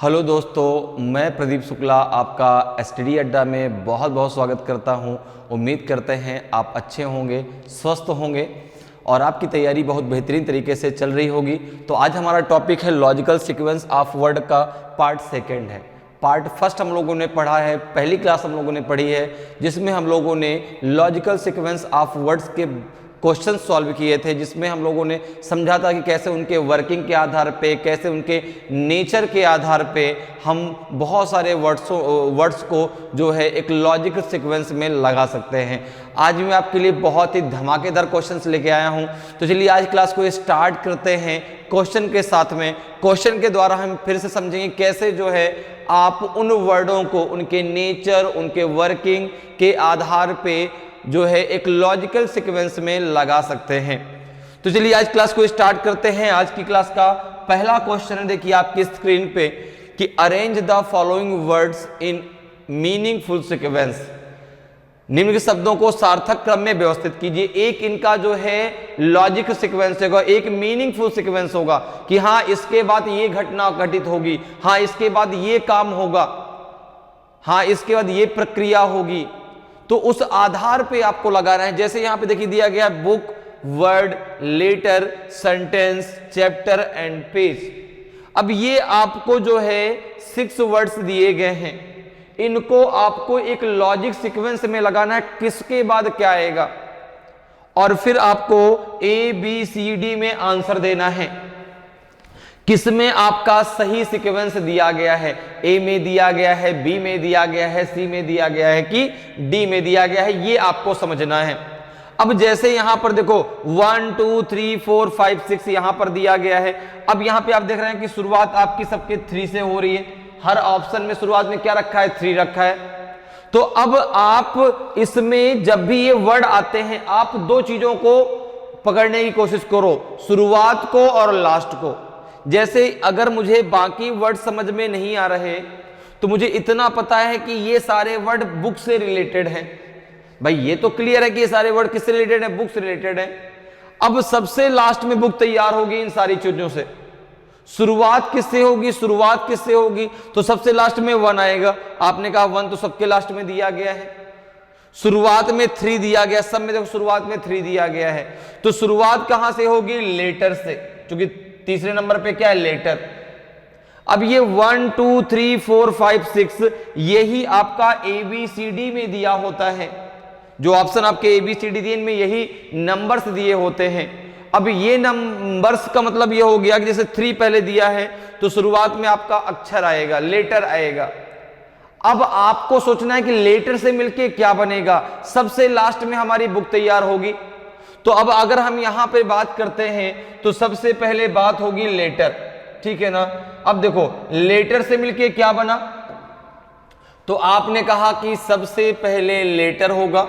Hello दोस्तों, मैं प्रदीप शुक्ला आपका स्टडी अड्डा में बहुत बहुत स्वागत करता हूं। उम्मीद करते हैं आप अच्छे होंगे, स्वस्थ होंगे और आपकी तैयारी बहुत बेहतरीन तरीके से चल रही होगी। तो आज हमारा टॉपिक है लॉजिकल सीक्वेंस ऑफ वर्ड का पार्ट सेकंड है। पार्ट फर्स्ट हम लोगों ने पढ़ा है, पहली क्लास हम लोगों ने पढ़ी है, जिसमें हम लोगों ने लॉजिकल सीक्वेंस ऑफ वर्ड्स के क्वेश्चन सॉल्व किए थे, जिसमें हम लोगों ने समझा था कि कैसे उनके वर्किंग के आधार पे, कैसे उनके नेचर के आधार पे हम बहुत सारे वर्ड्स को जो है एक लॉजिकल सीक्वेंस में लगा सकते हैं। आज मैं आपके लिए बहुत ही धमाकेदार क्वेश्चंस लेके आया हूं। तो चलिए आज क्लास को स्टार्ट करते हैं क्वेश्चन के साथ में। क्वेश्चन के द्वारा हम फिर से समझेंगे कैसे जो है आप उन वर्डों को उनके नेचर, उनके वर्किंग के आधार पे जो है एक लॉजिकल सीक्वेंस में लगा सकते हैं। तो चलिए आज क्लास को स्टार्ट करते हैं। आज की क्लास का पहला क्वेश्चन है, देखिए आपकी स्क्रीन पे, कि arrange the following words in meaningful sequence. निम्न के शब्दों को सार्थक क्रम में व्यवस्थित कीजिए। एक इनका जो है लॉजिकल सीक्वेंस होगा, एक मीनिंगफुल सीक्वेंस होगा कि हाँ इसके बाद ये घटना घटित होगी, हाँ इसके बाद ये काम होगा, हाँ इसके बाद ये प्रक्रिया होगी। तो उस आधार पे आपको लगाना है। जैसे यहां पे देखिए दिया गया है book, word, letter, sentence, chapter and page. अब ये आपको जो है 6 वर्ड्स दिए गए हैं, इनको आपको एक लॉजिक सीक्वेंस में लगाना है, किसके बाद क्या आएगा, और फिर आपको ABCD में आंसर देना है। किसमें आपका सही सीक्वेंस दिया गया है, ए में दिया गया है, बी में दिया गया है, सी में दिया गया है कि डी में दिया गया है, ये आपको समझना है। अब जैसे यहां पर देखो 1 2 3 4 5 6 यहां पर दिया गया है। अब यहां पे आप देख रहे हैं कि शुरुआत आपकी सबके 3 से हो रही है। हर ऑप्शन में शुरुआत में क्या रखा है, 3 रखा है। तो अब आप इसमें जब भी ये वर्ड आते हैं, आप 2 चीजों को पकड़ने की कोशिश करो, शुरुआत को और लास्ट को। जैसे अगर मुझे बाकी वर्ड समझ में नहीं आ रहे तो मुझे इतना पता है कि ये सारे वर्ड बुक से रिलेटेड हैं। भाई ये तो क्लियर है कि ये सारे वर्ड किससे रिलेटेड है, बुक से रिलेटेड है। अब सबसे लास्ट में बुक तैयार होगी इन सारी चीजों से। शुरुआत किससे होगी, शुरुआत किससे होगी, तो सबसे लास्ट में 1 आएगा। आपने कहा 1 तो सबके लास्ट में दिया गया है। शुरुआत में 3 दिया गया, सब में देखो शुरुआत में 3 दिया गया है। तो शुरुआत कहां से होगी, लेटर से, क्योंकि तीसरे नंबर पे क्या है, लेटर। अब ये 1 2 3 4 5 6 यही आपका ABCD में दिया होता है। जो ऑप्शन आपके ABCD दिए इनमें यही नंबर्स दिए होते हैं। अब ये नंबर्स का मतलब ये हो गया कि जैसे 3 पहले दिया है तो शुरुआत में आपका अक्षर आएगा, लेटर आएगा। अब आपको सोचना है कि लेटर से मिलके क्या बनेगा, सबसे लास्ट में हमारी बुक तैयार होगी। तो अब अगर हम यहां पे बात करते हैं तो सबसे पहले बात होगी लेटर, ठीक है ना। अब देखो लेटर से मिलके क्या बना, तो आपने कहा कि सबसे पहले लेटर होगा,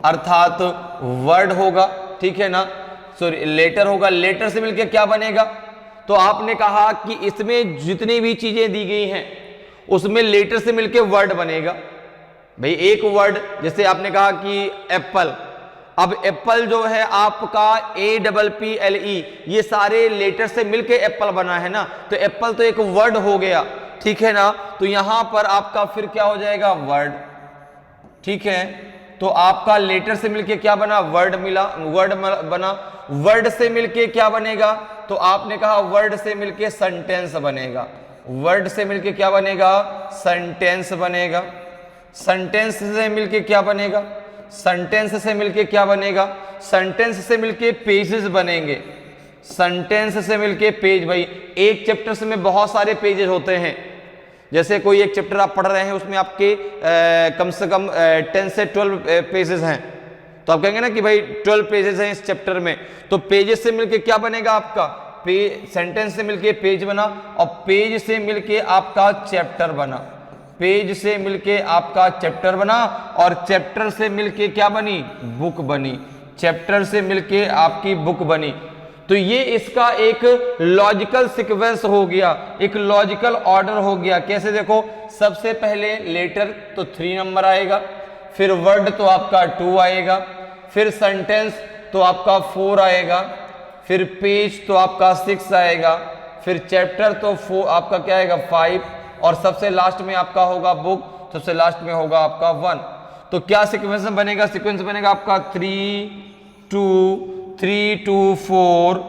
अर्थात वर्ड होगा, ठीक है ना, सॉरी लेटर होगा। लेटर से मिलके क्या बनेगा, तो आपने कहा कि इसमें जितनी भी चीजें दी गई हैं उसमें लेटर से मिलके वर्ड बनेगा। भाई एक वर्ड, जैसे आपने कहा कि एप्पल, अब एप्पल जो है आपका APPLE, ये सारे लेटर से मिलके एप्पल बना है ना, तो एप्पल तो एक वर्ड हो गया, ठीक है ना। तो यहां पर आपका फिर क्या हो जाएगा, वर्ड, ठीक है। तो आपका लेटर से मिलके क्या बना, वर्ड मिला, वर्ड बना। वर्ड से मिलके क्या बनेगा, तो आपने कहा वर्ड से मिलके सेंटेंस बनेगा। वर्ड से मिलके क्या बनेगा, सेंटेंस बनेगा। सेंटेंस से मिलके क्या बनेगा, सेंटेंस से मिलके क्या बनेगा, सेंटेंस से मिलके पेजेस बनेंगे। सेंटेंस से मिलके पेज, भाई एक चैप्टर से में बहुत सारे पेजेस होते हैं। जैसे कोई एक चैप्टर आप पढ़ रहे हैं, उसमें आपके कम से कम 10 से 12 पेजेस हैं, तो आप कहेंगे ना कि भाई 12 पेजेस हैं इस चैप्टर में। तो पेजेस से मिलके क्या बनेगा आपका, सेंटेंस से मिलके पेज बना, और पेज से मिलके आपका चैप्टर बना। पेज से मिलके आपका चैप्टर बना, और चैप्टर से मिलके क्या बनी, बुक बनी। चैप्टर से मिलके आपकी बुक बनी। तो ये इसका एक लॉजिकल सीक्वेंस हो गया, एक लॉजिकल ऑर्डर हो गया। कैसे, देखो सबसे पहले लेटर तो 3 नंबर आएगा, फिर वर्ड तो आपका 2 आएगा, फिर सेंटेंस तो आपका 4 आएगा, फिर पेज तो आपका 6 आएगा, फिर चैप्टर तो 4 आपका क्या आएगा 5, और सबसे लास्ट में आपका होगा बुक, सबसे लास्ट में होगा आपका 1। तो क्या सीक्वेंस बनेगा? सीक्वेंस बनेगा आपका 3 2 3 2 4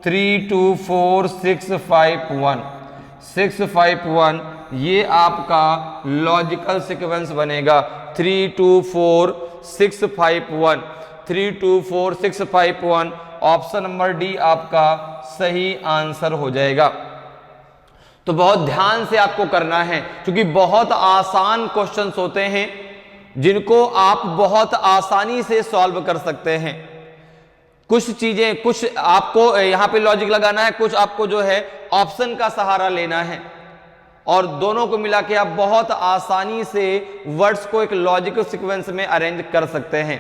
3 2 4 6 5 1 6 5 1, ये आपका लॉजिकल सीक्वेंस बनेगा। 3 2 4 6 5 1 3 2 4 6 5 1, ऑप्शन नंबर डी आपका सही आंसर हो जाएगा। तो बहुत ध्यान से आपको करना है, क्योंकि बहुत आसान क्वेश्चंस होते हैं जिनको आप बहुत आसानी से सॉल्व कर सकते हैं। कुछ चीजें, कुछ आपको यहां पे लॉजिक लगाना है, कुछ आपको जो है ऑप्शन का सहारा लेना है, और दोनों को मिला के आप बहुत आसानी से वर्ड्स को एक लॉजिकल सीक्वेंस में अरेंज कर सकते हैं।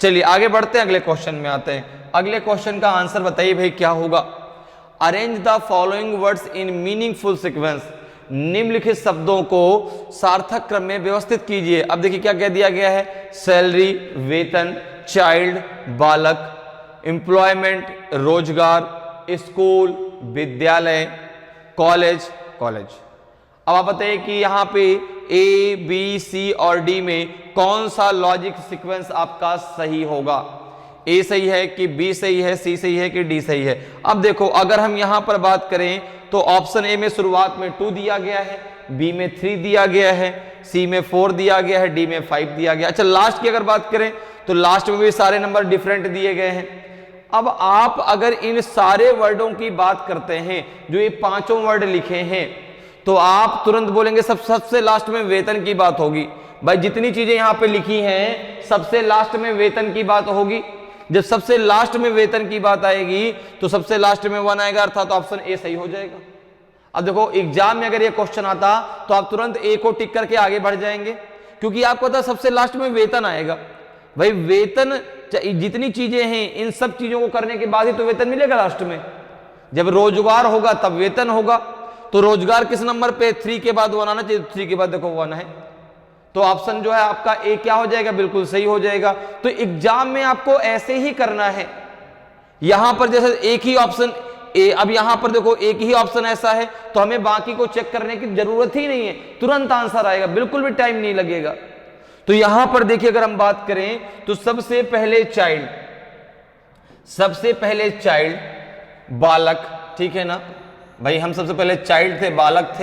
चलिए आगे बढ़ते हैं, अगले क्वेश्चन में आते हैं। अगले क्वेश्चन का आंसर बताइए भाई क्या होगा? Arrange the following words in meaningful sequence, निम्नलिखित शब्दों को सार्थक क्रम में व्यवस्थित कीजिए। अब देखिए क्या कह दिया गया है, सैलरी वेतन, चाइल्ड बालक, एम्प्लॉयमेंट रोजगार, स्कूल विद्यालय, कॉलेज कॉलेज। अब आप बताइए कि यहाँ पे ए बी सी और डी में कौन सा लॉजिक सीक्वेंस आपका सही होगा? ए सही है कि बी सही है, सी सही है कि डी सही है? अब देखो अगर हम यहां पर बात करें तो ऑप्शन ए में शुरुआत में 2 दिया गया है, बी में 3 दिया गया है, सी में 4 दिया गया है, डी में 5 दिया गया। अच्छा लास्ट की अगर बात करें तो लास्ट में भी सारे नंबर डिफरेंट दिए गए हैं। अब आप अगर इन सारे वर्डों की बात करते हैं, जो ये पांचों वर्ड लिखे हैं, तो आप तुरंत बोलेंगे सबसे लास्ट में वेतन की बात होगी। भाई जितनी चीजें यहां पे लिखी हैं सबसे लास्ट में वेतन की बात होगी। जब सबसे लास्ट में वेतन की बात आएगी तो सबसे लास्ट में 1 आएगा, अर्थात ऑप्शन ए सही हो जाएगा। अब देखो एग्जाम में अगर ये क्वेश्चन आता तो आप तुरंत ए को टिक करके आगे बढ़ जाएंगे, क्योंकि आपको पता सबसे लास्ट में वेतन आएगा। भाई वेतन, जितनी चीजें हैं इन सब चीजों को करने के बाद ही तो वेतन मिलेगा लास्ट में। जब रोजगार होगा तब वेतन होगा, तो रोजगार किस नंबर पे? 3 के बाद 1 आना चाहिए, 3 के बाद देखो 1 है, तो ऑप्शन जो है आपका ए क्या हो जाएगा? बिल्कुल सही हो जाएगा। तो एग्जाम में आपको ऐसे ही करना है। यहां पर जैसे एक ही ऑप्शन ए, अब यहां पर देखो एक ही ऑप्शन ऐसा है तो हमें बाकी को चेक करने की जरूरत ही नहीं है, तुरंत आंसर आएगा, बिल्कुल भी टाइम नहीं लगेगा। तो यहां पर देखिए अगर हम बात करें तो सबसे पहले चाइल्ड बालक, ठीक है ना भाई, हम सबसे पहले चाइल्ड थे, बालक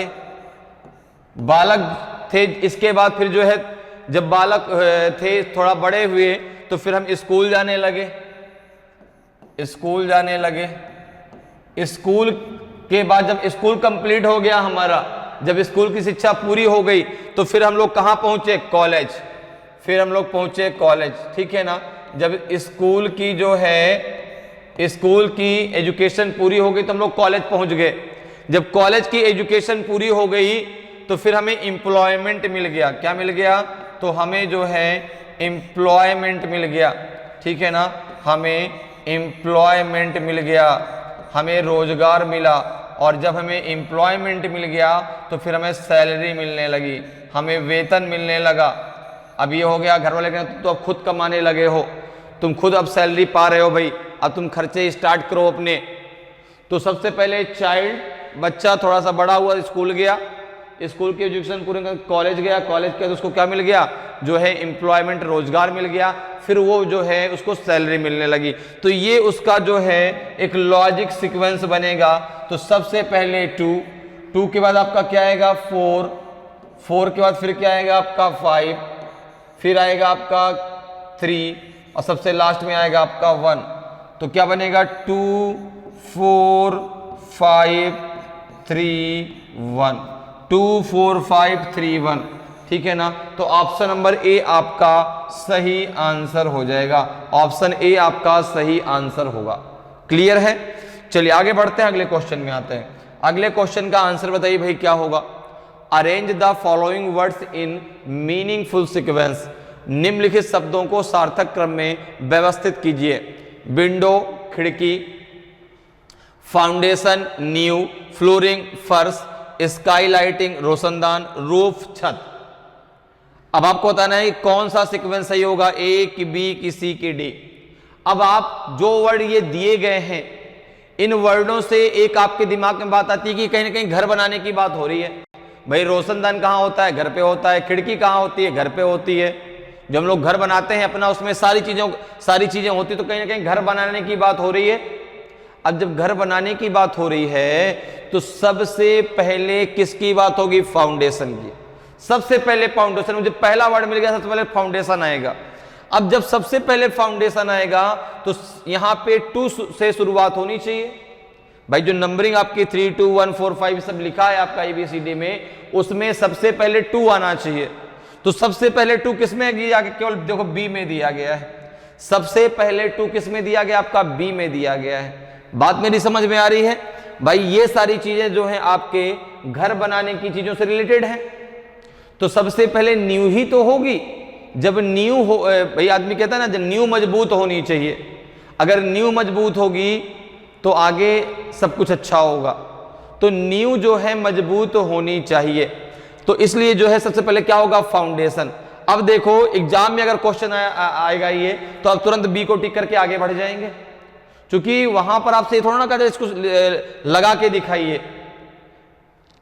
थे। इसके बाद फिर जो है जब बालक थे थोड़ा बड़े हुए तो फिर हम स्कूल जाने लगे। स्कूल के बाद जब स्कूल कंप्लीट हो गया हमारा, जब स्कूल की शिक्षा पूरी हो गई तो फिर हम लोग कहां पहुंचे? कॉलेज। फिर हम लोग पहुंचे कॉलेज, ठीक है ना। जब स्कूल की जो है स्कूल की एजुकेशन पूरी हो गई तो हम लोग कॉलेज पहुंच गए। जब कॉलेज की एजुकेशन पूरी हो गई तो फिर हमें एम्प्लॉयमेंट मिल गया। क्या मिल गया? तो हमें जो है एम्प्लॉयमेंट मिल गया, ठीक है ना, हमें एम्प्लॉयमेंट मिल गया, हमें रोजगार मिला। और जब हमें एम्प्लॉयमेंट मिल गया तो फिर हमें सैलरी मिलने लगी, हमें वेतन मिलने लगा। अब ये हो गया घर वाले कहते तो अब खुद कमाने लगे हो, तुम खुद अब सैलरी पा रहे हो भाई, अब तुम खर्चे स्टार्ट करो अपने। तो सबसे पहले चाइल्ड, बच्चा थोड़ा सा बड़ा हुआ, स्कूल गया, स्कूल की एजुकेशन पूरी कर कॉलेज गया, कॉलेज के तो उसको क्या मिल गया? जो है एम्प्लॉयमेंट, रोजगार मिल गया। फिर वो जो है उसको सैलरी मिलने लगी। तो ये उसका जो है एक लॉजिक सीक्वेंस बनेगा। तो सबसे पहले 2 के बाद आपका क्या आएगा? 4 के बाद फिर क्या आएगा आपका? 5, फिर आएगा आपका 3 और सबसे लास्ट में आएगा आपका 1। तो क्या बनेगा? 2 4 5 3 1, 2 4 5 3 1, ठीक है ना। तो ऑप्शन नंबर ए आपका सही आंसर हो जाएगा, ऑप्शन ए आपका सही आंसर होगा। क्लियर है? चलिए आगे बढ़ते हैं, अगले क्वेश्चन में आते हैं। अगले क्वेश्चन का आंसर बताइए भाई क्या होगा? Arrange the following words in meaningful sequence, निम्नलिखित शब्दों को सार्थक क्रम में व्यवस्थित कीजिए। विंडो खिड़की, फाउंडेशन नींव, फ्लोरिंग फर्श, स्काई लाइटिंग रोशनदान, रूफ छत। अब आपको बताना है कौन सा सीक्वेंस सही होगा, ए की बी की सी की डी। अब आप जो वर्ड ये दिए गए हैं इन वर्डों से एक आपके दिमाग में बात आती है कि कहीं ना कहीं घर बनाने की बात हो रही है। भाई रोशनदान कहाँ होता है? घर पे होता है। खिड़की कहाँ होती है? घर पे होती है। जब हम लोग घर बनाते हैं अपना, उसमें सारी चीजें होती, तो कहीं ना कहीं घर बनाने की बात हो रही है। अब जब घर बनाने की बात हो रही है तो सबसे पहले किसकी बात होगी? फाउंडेशन की। सबसे पहले फाउंडेशन, मुझे पहला वर्ड मिल गया, सबसे पहले फाउंडेशन आएगा। अब जब सबसे पहले फाउंडेशन आएगा तो यहां पे 2 से शुरुआत होनी चाहिए। भाई जो नंबरिंग आपकी 3 2 1 4 5 सब लिखा है आपका ABCD में, उसमें सबसे पहले 2 आना चाहिए। तो सबसे पहले 2 किस में दिया गया? केवल देखो B में दिया गया है। सबसे पहले 2 किस में दिया गया? आपका B में दिया गया है। बात मेरी समझ में आ रही है? भाई ये सारी चीजें जो है आपके घर बनाने की चीजों से रिलेटेड है। तो सबसे पहले नींव ही तो होगी। जब नींव हो, भाई आदमी कहता है ना, जब नींव मजबूत होनी चाहिए। अगर नींव मजबूत होगी तो आगे सब कुछ अच्छा होगा। तो नींव जो है मजबूत होनी चाहिए। तो इसलिए जो है सबसे पहले क्या होगा? फाउंडेशन। अब देखो एग्जाम में अगर क्वेश्चन आएगा ये, तो आप तुरंत B को टिक करके आगे बढ़ जाएंगे, क्योंकि वहां पर आपसे थोड़ा ना कहते इसको लगा के दिखाइए।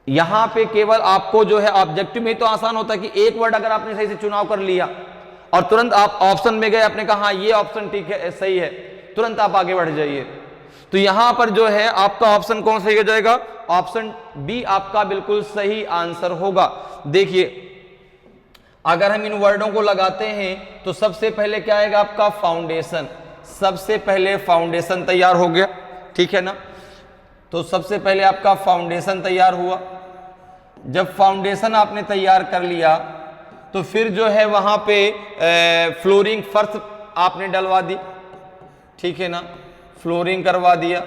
यहां पे केवल आपको जो है ऑब्जेक्टिव में तो आसान होता है कि एक वर्ड अगर आपने सही से चुनाव कर लिया और तुरंत आप ऑप्शन में गए, आपने कहा हाँ ये ऑप्शन ठीक है, सही है, तुरंत आप आगे बढ़ जाइए। तो यहां पर जो है आपका ऑप्शन कौन सही हो जाएगा? ऑप्शन B आपका बिल्कुल सही आंसर होगा। देखिए अगर हम इन वर्डों को लगाते हैं तो सबसे पहले क्या आएगा? आपका फाउंडेशन। सबसे पहले फाउंडेशन तैयार हो गया, ठीक है ना? तो सबसे पहले आपका फाउंडेशन तैयार हुआ। जब फाउंडेशन आपने तैयार कर लिया तो फिर जो है वहां पे फ्लोरिंग, फर्श आपने डलवा दी, ठीक है ना? फ्लोरिंग करवा दिया,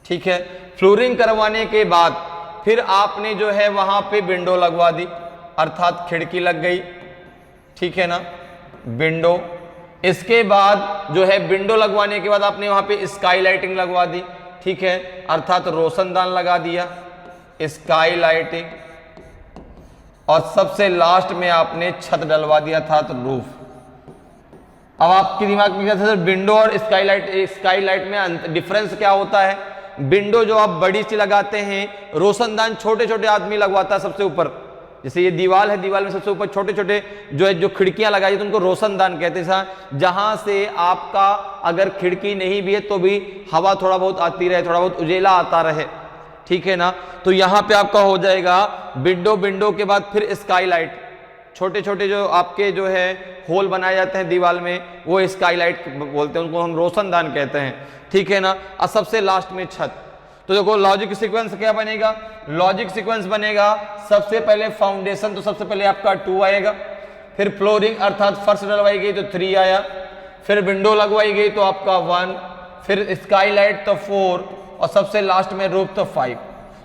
ठीक है। फ्लोरिंग करवाने के बाद फिर आपने जो है वहां पे विंडो लगवा दी, अर्थात खिड़की लग गई, ठीक है ना? विंडो। इसके बाद जो है विंडो लगवाने के बाद आपने वहां पे स्काई लाइटिंग लगवा दी, ठीक है, अर्थात रोशनदान लगा दिया, स्काई लाइटिंग। और सबसे लास्ट में आपने छत डलवा दिया था, तो रूफ। अब आपके दिमाग में क्या था? विंडो और स्काई लाइट में डिफरेंस क्या होता है? विंडो जो आप बड़ी सी लगाते हैं, रोशनदान छोटे छोटे आदमी लगवाता है सबसे ऊपर। जैसे ये दीवार है, दीवार में सबसे ऊपर छोटे छोटे जो खिड़कियां लगाई तो उनको रोशनदान कहते हैं, जहां से आपका अगर खिड़की नहीं भी है तो भी हवा थोड़ा बहुत आती रहे, थोड़ा बहुत उजेला आता रहे, ठीक है ना? तो यहाँ पे आपका हो जाएगा विंडो। विंडो के बाद फिर स्काई लाइट, छोटे छोटे जो आपके जो है होल बनाए जाते हैं दीवार में, वो स्काई लाइट बोलते हैं, उनको हम रोशनदान कहते हैं, ठीक है ना? और सबसे लास्ट में छत। तो देखो लॉजिक सीक्वेंस क्या बनेगा? लॉजिक सीक्वेंस बनेगा सबसे पहले फाउंडेशन, तो सबसे पहले आपका 2 आएगा, फिर फ्लोरिंग अर्थात फर्श डलवाई गई तो 3 आया, फिर विंडो लगवाई गई तो आपका 1, फिर स्काई लाइट तो 4, और सबसे लास्ट में रूफ तो 5।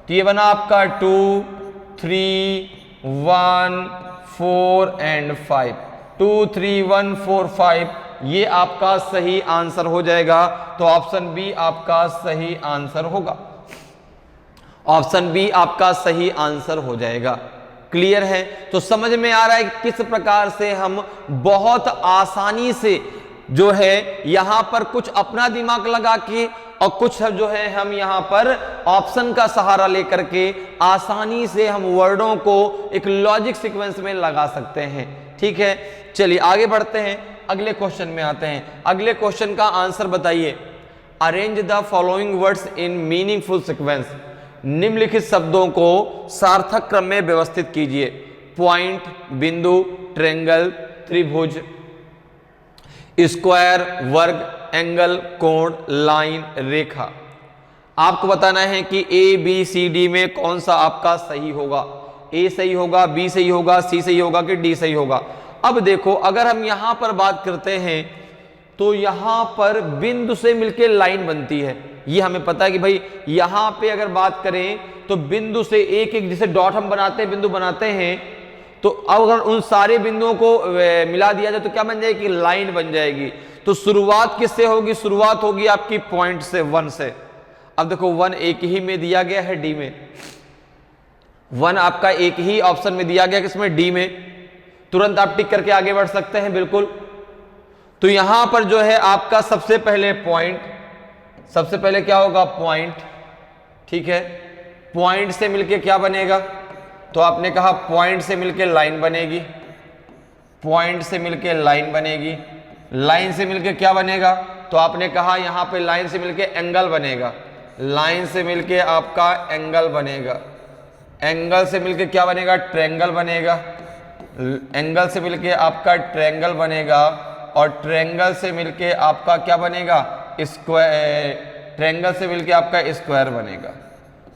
तो ये बना आपका 2 3 1 4 एंड 5। 2 3 1 4 5 ये आपका सही आंसर हो जाएगा। तो ऑप्शन बी आपका सही आंसर होगा। ऑप्शन बी आपका सही आंसर हो जाएगा। क्लियर है? तो समझ में आ रहा है किस प्रकार से हम बहुत आसानी से जो है यहां पर कुछ अपना दिमाग लगा के और कुछ जो है हम यहां पर ऑप्शन का सहारा लेकर के आसानी से हम वर्डों को एक लॉजिक सीक्वेंस में लगा सकते हैं। ठीक है, चलिए आगे बढ़ते हैं, अगले क्वेश्चन में आते हैं। अगले क्वेश्चन का आंसर बताइए। Arrange the following words in meaningful sequence. निम्नलिखित शब्दों को सार्थक क्रम में व्यवस्थित कीजिए। पॉइंट, बिंदु, ट्रायंगल, त्रिभुज, स्क्वायर, वर्ग, एंगल, कोण, लाइन, रेखा। आपको बताना है कि ए बी सी डी में कौन सा आपका सही होगा। ए सही होगा, बी सही होगा, सी सही होगा कि डी सही होगा। अब देखो अगर हम यहां पर बात करते हैं तो यहां पर बिंदु से मिलकर लाइन बनती है, ये हमें पता है कि भाई यहां पे अगर बात करें तो बिंदु से एक एक जैसे डॉट हम बनाते हैं, बिंदु बनाते हैं, तो अब अगर उन सारे बिंदुओं को मिला दिया जाए तो क्या बन जाएगी? लाइन बन जाएगी। तो शुरुआत किससे होगी? शुरुआत होगी आपकी पॉइंट से, 1 से। अब देखो 1 एक ही में दिया गया है, डी में। 1 आपका एक ही ऑप्शन में दिया गया, किसमें? डी में। तुरंत आप टिक करके आगे बढ़ सकते हैं, बिल्कुल। तो यहां पर जो है आपका सबसे पहले पॉइंट, सबसे पहले क्या होगा पॉइंट, ठीक है, पॉइंट से मिलके क्या बनेगा, तो आपने कहा पॉइंट से मिलके लाइन बनेगी, पॉइंट से मिलके लाइन बनेगी, लाइन से मिलके क्या बनेगा, तो आपने कहा यहां पे लाइन से मिलके एंगल बनेगा, लाइन से मिलके आपका एंगल बनेगा, एंगल से मिलके क्या बनेगा, ट्रायंगल बनेगा, एंगल से मिलके आपका ट्रायंगल बनेगा, और ट्रायंगल से मिलके आपका क्या बनेगा, स्क्वायर, ट्रायंगल से मिलके आपका स्क्वायर बनेगा,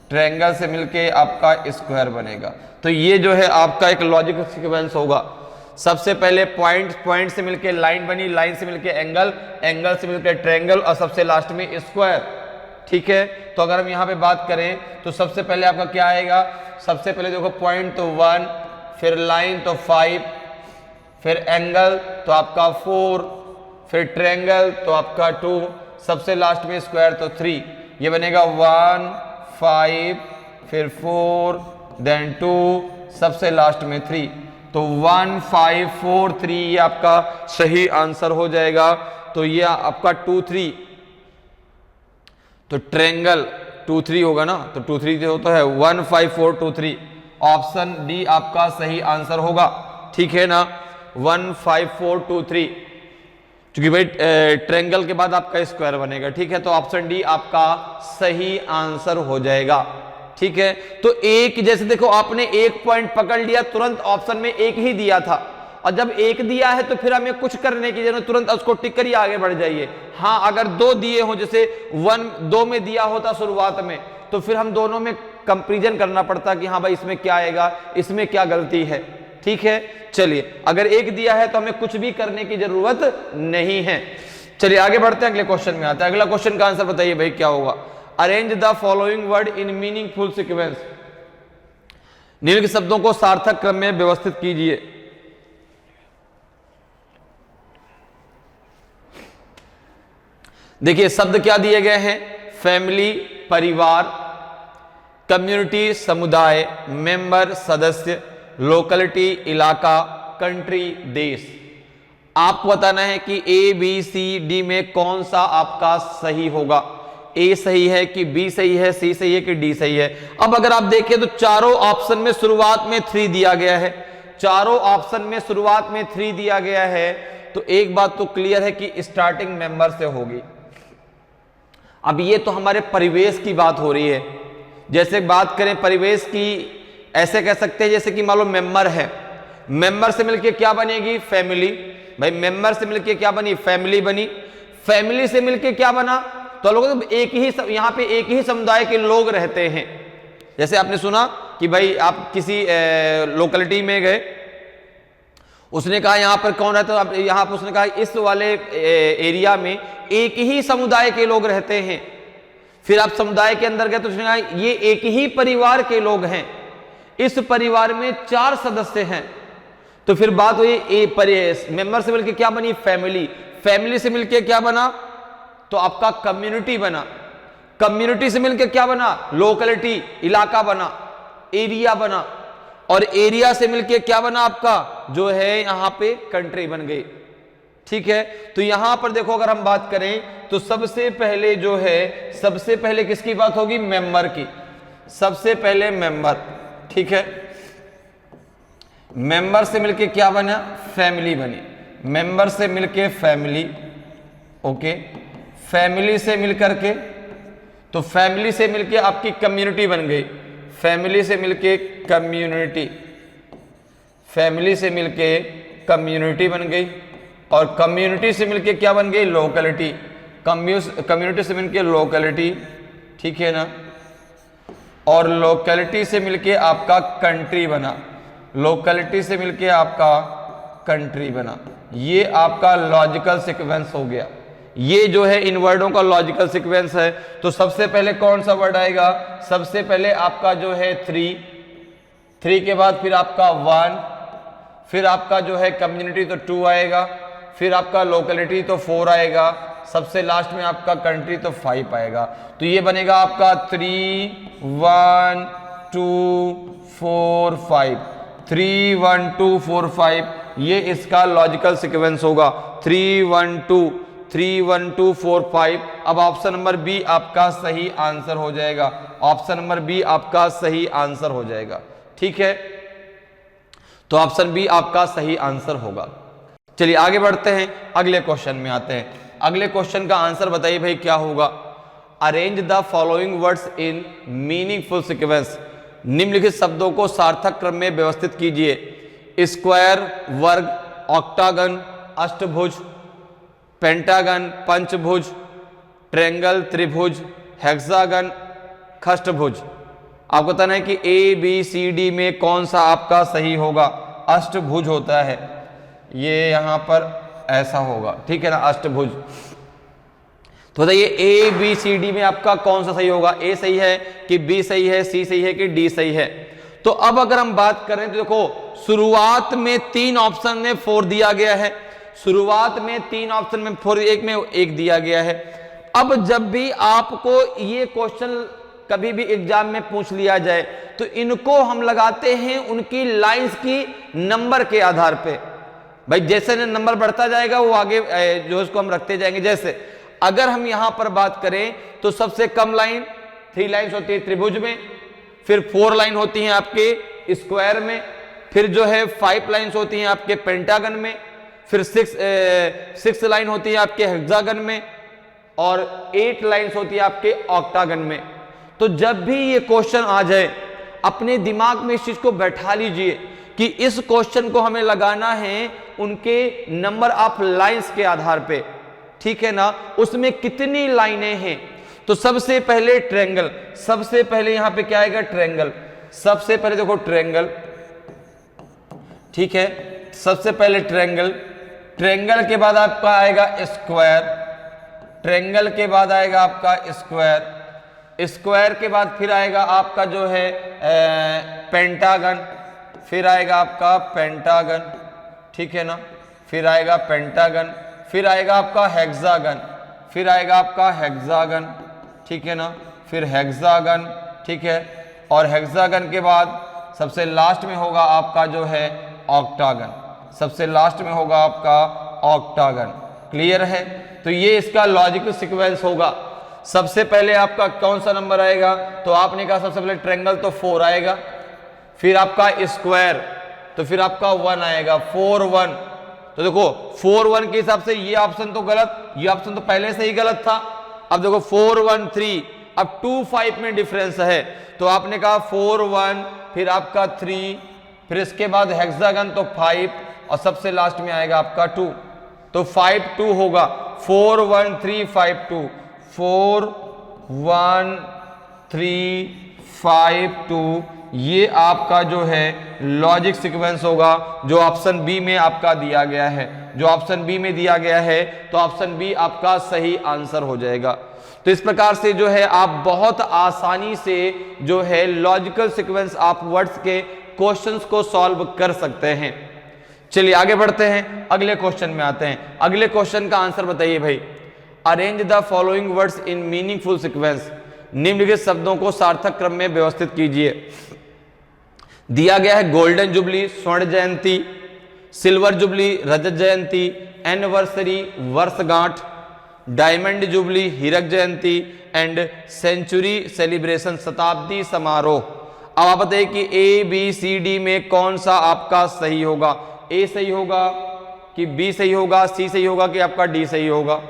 ट्रायंगल से मिलके आपका स्क्वायर बनेगा। तो ये जो है आपका एक लॉजिकल सीक्वेंस होगा। सबसे पहले पॉइंट, पॉइंट से मिलके लाइन बनी, लाइन से मिलके एंगल, एंगल से मिलके ट्रायंगल, और सबसे लास्ट में स्क्वायर, ठीक है। तो अगर हम यहाँ पे बात करें तो सबसे पहले आपका क्या आएगा, सबसे पहले देखो पॉइंट तो 1, फिर लाइन तो 5, फिर एंगल तो आपका 4, फिर ट्रायंगल तो आपका 2, सबसे लास्ट में स्क्वायर तो 3। ये बनेगा 1 5 फिर 4 देन 2, सबसे लास्ट में 3। तो 1 5 4 3 ये आपका सही आंसर हो जाएगा। तो ये आपका 2 3, तो ट्रायंगल 2 3 होगा ना, तो 2 3 जो होता है 1 5 4 2 3, ऑप्शन डी आपका सही आंसर होगा, ठीक है ना, 1 5 4 2 3, क्योंकि भाई ट्रायंगल के बाद आपका स्क्वायर बनेगा, ठीक है। तो ऑप्शन डी आपका सही आंसर हो जाएगा, ठीक है। तो एक, जैसे देखो आपने एक पॉइंट पकड़ लिया, तुरंत ऑप्शन में एक ही दिया था, और जब एक दिया है तो फिर हमें कुछ करने की जरूरत, तुरंत उसको टिक करिए, आगे बढ़ जाइए। हाँ, अगर 2 दिए हो, जैसे 2 में दिया होता शुरुआत में, तो फिर हम दोनों में कंपैरिजन करना पड़ता कि हाँ भाई इसमें क्या आएगा, इसमें क्या गलती है, ठीक है। चलिए, अगर एक दिया है तो हमें कुछ भी करने की जरूरत नहीं है। चलिए आगे बढ़ते हैं, अगले क्वेश्चन में आते हैं। अगला क्वेश्चन का आंसर बताइए भाई क्या होगा। Arrange the following word in meaningful sequence, निम्नलिखित शब्दों को सार्थक क्रम में व्यवस्थित कीजिए। देखिए शब्द क्या दिए गए हैं, फैमिली परिवार, कम्युनिटी समुदाय, मेंबर सदस्य, लोकेलिटी इलाका, कंट्री देश। आपको बताना है कि ए बी सी डी में कौन सा आपका सही होगा, ए सही है कि बी सही है, सी सही है कि डी सही है। अब अगर आप देखें तो चारों ऑप्शन में शुरुआत में 3 दिया गया है, चारों ऑप्शन में शुरुआत में 3 दिया गया है, तो एक बात तो क्लियर है कि स्टार्टिंग मेंबर से होगी। अब ये तो हमारे परिवेश की बात हो रही है, जैसे बात करें परिवेश की, ऐसे कह सकते हैं जैसे कि मान लो मेंबर है, मेंबर से मिलके क्या बनेगी, फैमिली। भाई मेंबर से मिलके क्या बनी, फैमिली बनी। फैमिली से मिलके क्या बना, तो लोग एक ही, यहाँ पे एक ही समुदाय के लोग रहते हैं। जैसे आपने सुना कि भाई आप किसी लोकेलिटी में गए, उसने कहा यहाँ पर कौन रहता है, यहाँ पर उसने कहा इस वाले एरिया में एक ही समुदाय के लोग रहते हैं। फिर आप समुदाय के अंदर गए तो उसने कहा ये एक ही परिवार के लोग हैं, इस परिवार में 4 सदस्य हैं। तो फिर बात हुई मेंबर से मिलकर क्या बनी, फैमिली। फैमिली से मिलकर क्या बना, तो आपका कम्युनिटी बना। कम्युनिटी से मिलकर क्या बना, लोकेलिटी इलाका बना, एरिया बना। और एरिया से मिलकर क्या बना आपका, जो है यहां पे कंट्री बन गई, ठीक है। तो यहां पर देखो अगर हम बात करें तो सबसे पहले जो है, सबसे पहले किसकी बात होगी, मेंबर की। सबसे पहले मेंबर, ठीक है। मेंबर से मिलके क्या बना, फैमिली बनी। मेंबर से मिलके फैमिली, ओके। फैमिली से मिलकर के, तो फैमिली से मिलके आपकी कम्युनिटी बन गई। फैमिली से मिलके कम्युनिटी, फैमिली से मिलके कम्युनिटी बन गई। और कम्युनिटी से मिलके क्या बन गई, लोकेलिटी। कम्युनिटी से मिलके लोकेलिटी, ठीक है ना। और लोकेलिटी से मिलके आपका कंट्री बना। लोकेलिटी से मिलके आपका कंट्री बना। ये आपका लॉजिकल सीक्वेंस हो गया। ये जो है इन वर्डों का लॉजिकल सीक्वेंस है। तो सबसे पहले कौन सा वर्ड आएगा, सबसे पहले आपका जो है 3 के बाद फिर आपका 1, फिर आपका जो है कम्युनिटी तो 2 आएगा, फिर आपका लोकेलिटी तो 4 आएगा, सबसे लास्ट में आपका कंट्री तो 5 आएगा। तो ये बनेगा आपका 3 1 2 4 5, 3 1 2 4 5। ये इसका लॉजिकल सीक्वेंस होगा। 3 1 2 3 1 2 4 5। अब ऑप्शन नंबर बी आपका सही आंसर हो जाएगा, ऑप्शन नंबर बी आपका सही आंसर हो जाएगा। ठीक है, तो ऑप्शन बी आपका सही आंसर होगा। चलिए आगे बढ़ते हैं, अगले क्वेश्चन में आते हैं। अगले क्वेश्चन का आंसर बताइए भाई क्या होगा। Arrange the following words in meaningful sequence. निम्नलिखित शब्दों को सार्थक क्रम में व्यवस्थित कीजिए। स्क्वायर वर्ग, ऑक्टागन अष्टभुज, पेंटागन पंचभुज, ट्रायंगल त्रिभुज, हेक्सागन खष्टभुज। आपको बताना है कि ए बी सी डी में कौन सा आपका सही होगा। अष्टभुज होता है, ये यहां पर ऐसा होगा, ठीक है ना, अष्टभुज। तो बताइए ए बी सी डी में आपका कौन सा सही होगा। ए सही है कि बी सही है, सी सही है कि डी सही है। तो अब अगर हम बात करें तो देखो शुरुआत में 3 ऑप्शन में 4 दिया गया है, शुरुआत में 3 ऑप्शन में 4, एक में 1 दिया गया है। अब जब भी आपको ये क्वेश्चन कभी भी एग्जाम में पूछ लिया जाए तो इनको हम लगाते हैं उनकी लाइंस की नंबर के आधार पे। भाई जैसे नंबर बढ़ता जाएगा वो आगे जो इसको हम रखते जाएंगे। जैसे अगर हम यहां पर बात करें तो सबसे कम लाइन 3 लाइन्स होती है त्रिभुज में, फिर 4 लाइन होती हैं आपके स्क्वायर में, फिर जो है 5 लाइन्स होती हैं आपके पेंटागन में, फिर 6 लाइन होती है आपके हेक्सागन में, और 8 लाइन्स होती है आपके ऑक्टागन में। तो जब भी ये क्वेश्चन आ जाए अपने दिमाग में इस चीज को बैठा लीजिए कि इस क्वेश्चन को हमें लगाना है उनके नंबर ऑफ लाइंस के आधार पे, ठीक है ना, उसमें कितनी लाइनें हैं। तो सबसे पहले ट्रायंगल, सबसे पहले यहां पे क्या आएगा, ट्रायंगल। सबसे पहले देखो ट्रायंगल, ठीक है, सबसे पहले ट्रायंगल, ट्रायंगल के बाद आपका आएगा स्क्वायर, ट्रायंगल के बाद आएगा आपका स्क्वायर, स्क्वायर के बाद फिर आएगा आपका जो है पेंटागन, फिर आएगा आपका पेंटागन, ठीक है ना, फिर आएगा पेंटागन, फिर आएगा आपका हेक्सागन, फिर आएगा आपका हेक्सागन, ठीक है ना, फिर हेक्सागन, ठीक है, और हेक्सागन के बाद सबसे लास्ट में होगा आपका जो है ऑक्टागन, सबसे लास्ट में होगा आपका ऑक्टागन। क्लियर है? तो ये इसका लॉजिकल सीक्वेंस होगा। सबसे पहले आपका कौन सा नंबर आएगा, तो आपने कहा सबसे पहले ट्रायंगल तो 4 आएगा, फिर आपका स्क्वायर तो फिर आपका 1 आएगा, 4 1। तो देखो 4 1 के हिसाब से ये ऑप्शन तो गलत, ये ऑप्शन तो पहले से ही गलत था। अब देखो 4 1 3, अब 2 5 में डिफरेंस है, तो आपने कहा 4 1, फिर आपका 3, फिर इसके बाद हेक्सागन तो 5, और सबसे लास्ट में आएगा आपका 2, तो 5 2 होगा, 4 1 3 5 2, 4 1 3 5 2, ये आपका जो है लॉजिक सीक्वेंस होगा जो ऑप्शन बी में आपका दिया गया है, जो ऑप्शन बी में दिया गया है, तो ऑप्शन बी आपका सही आंसर हो जाएगा। तो इस प्रकार से जो है आप बहुत आसानी से जो है लॉजिकल सीक्वेंस ऑफ वर्ड्स के क्वेश्चंस को सॉल्व कर सकते हैं। चलिए आगे बढ़ते हैं, अगले क्वेश्चन में आते हैं। अगले क्वेश्चन का आंसर बताइए भाई। Arrange the following words in meaningful sequence. निम्नलिखित शब्दों को सार्थक क्रम में व्यवस्थित कीजिए। दिया गया है गोल्डन जुबली स्वर्ण जयंती, सिल्वर जुबली रजत जयंती, एनिवर्सरी वर्षगांठ, डायमंड जुबली हीरक जयंती एंड सेंचुरी सेलिब्रेशन शताब्दी समारोह। अब आप बताइए कि ए बी सी डी में कौन सा आपका सही होगा। ए सही होगा कि बी सही होगा, सी सही होगा कि आपका डी सही होगा।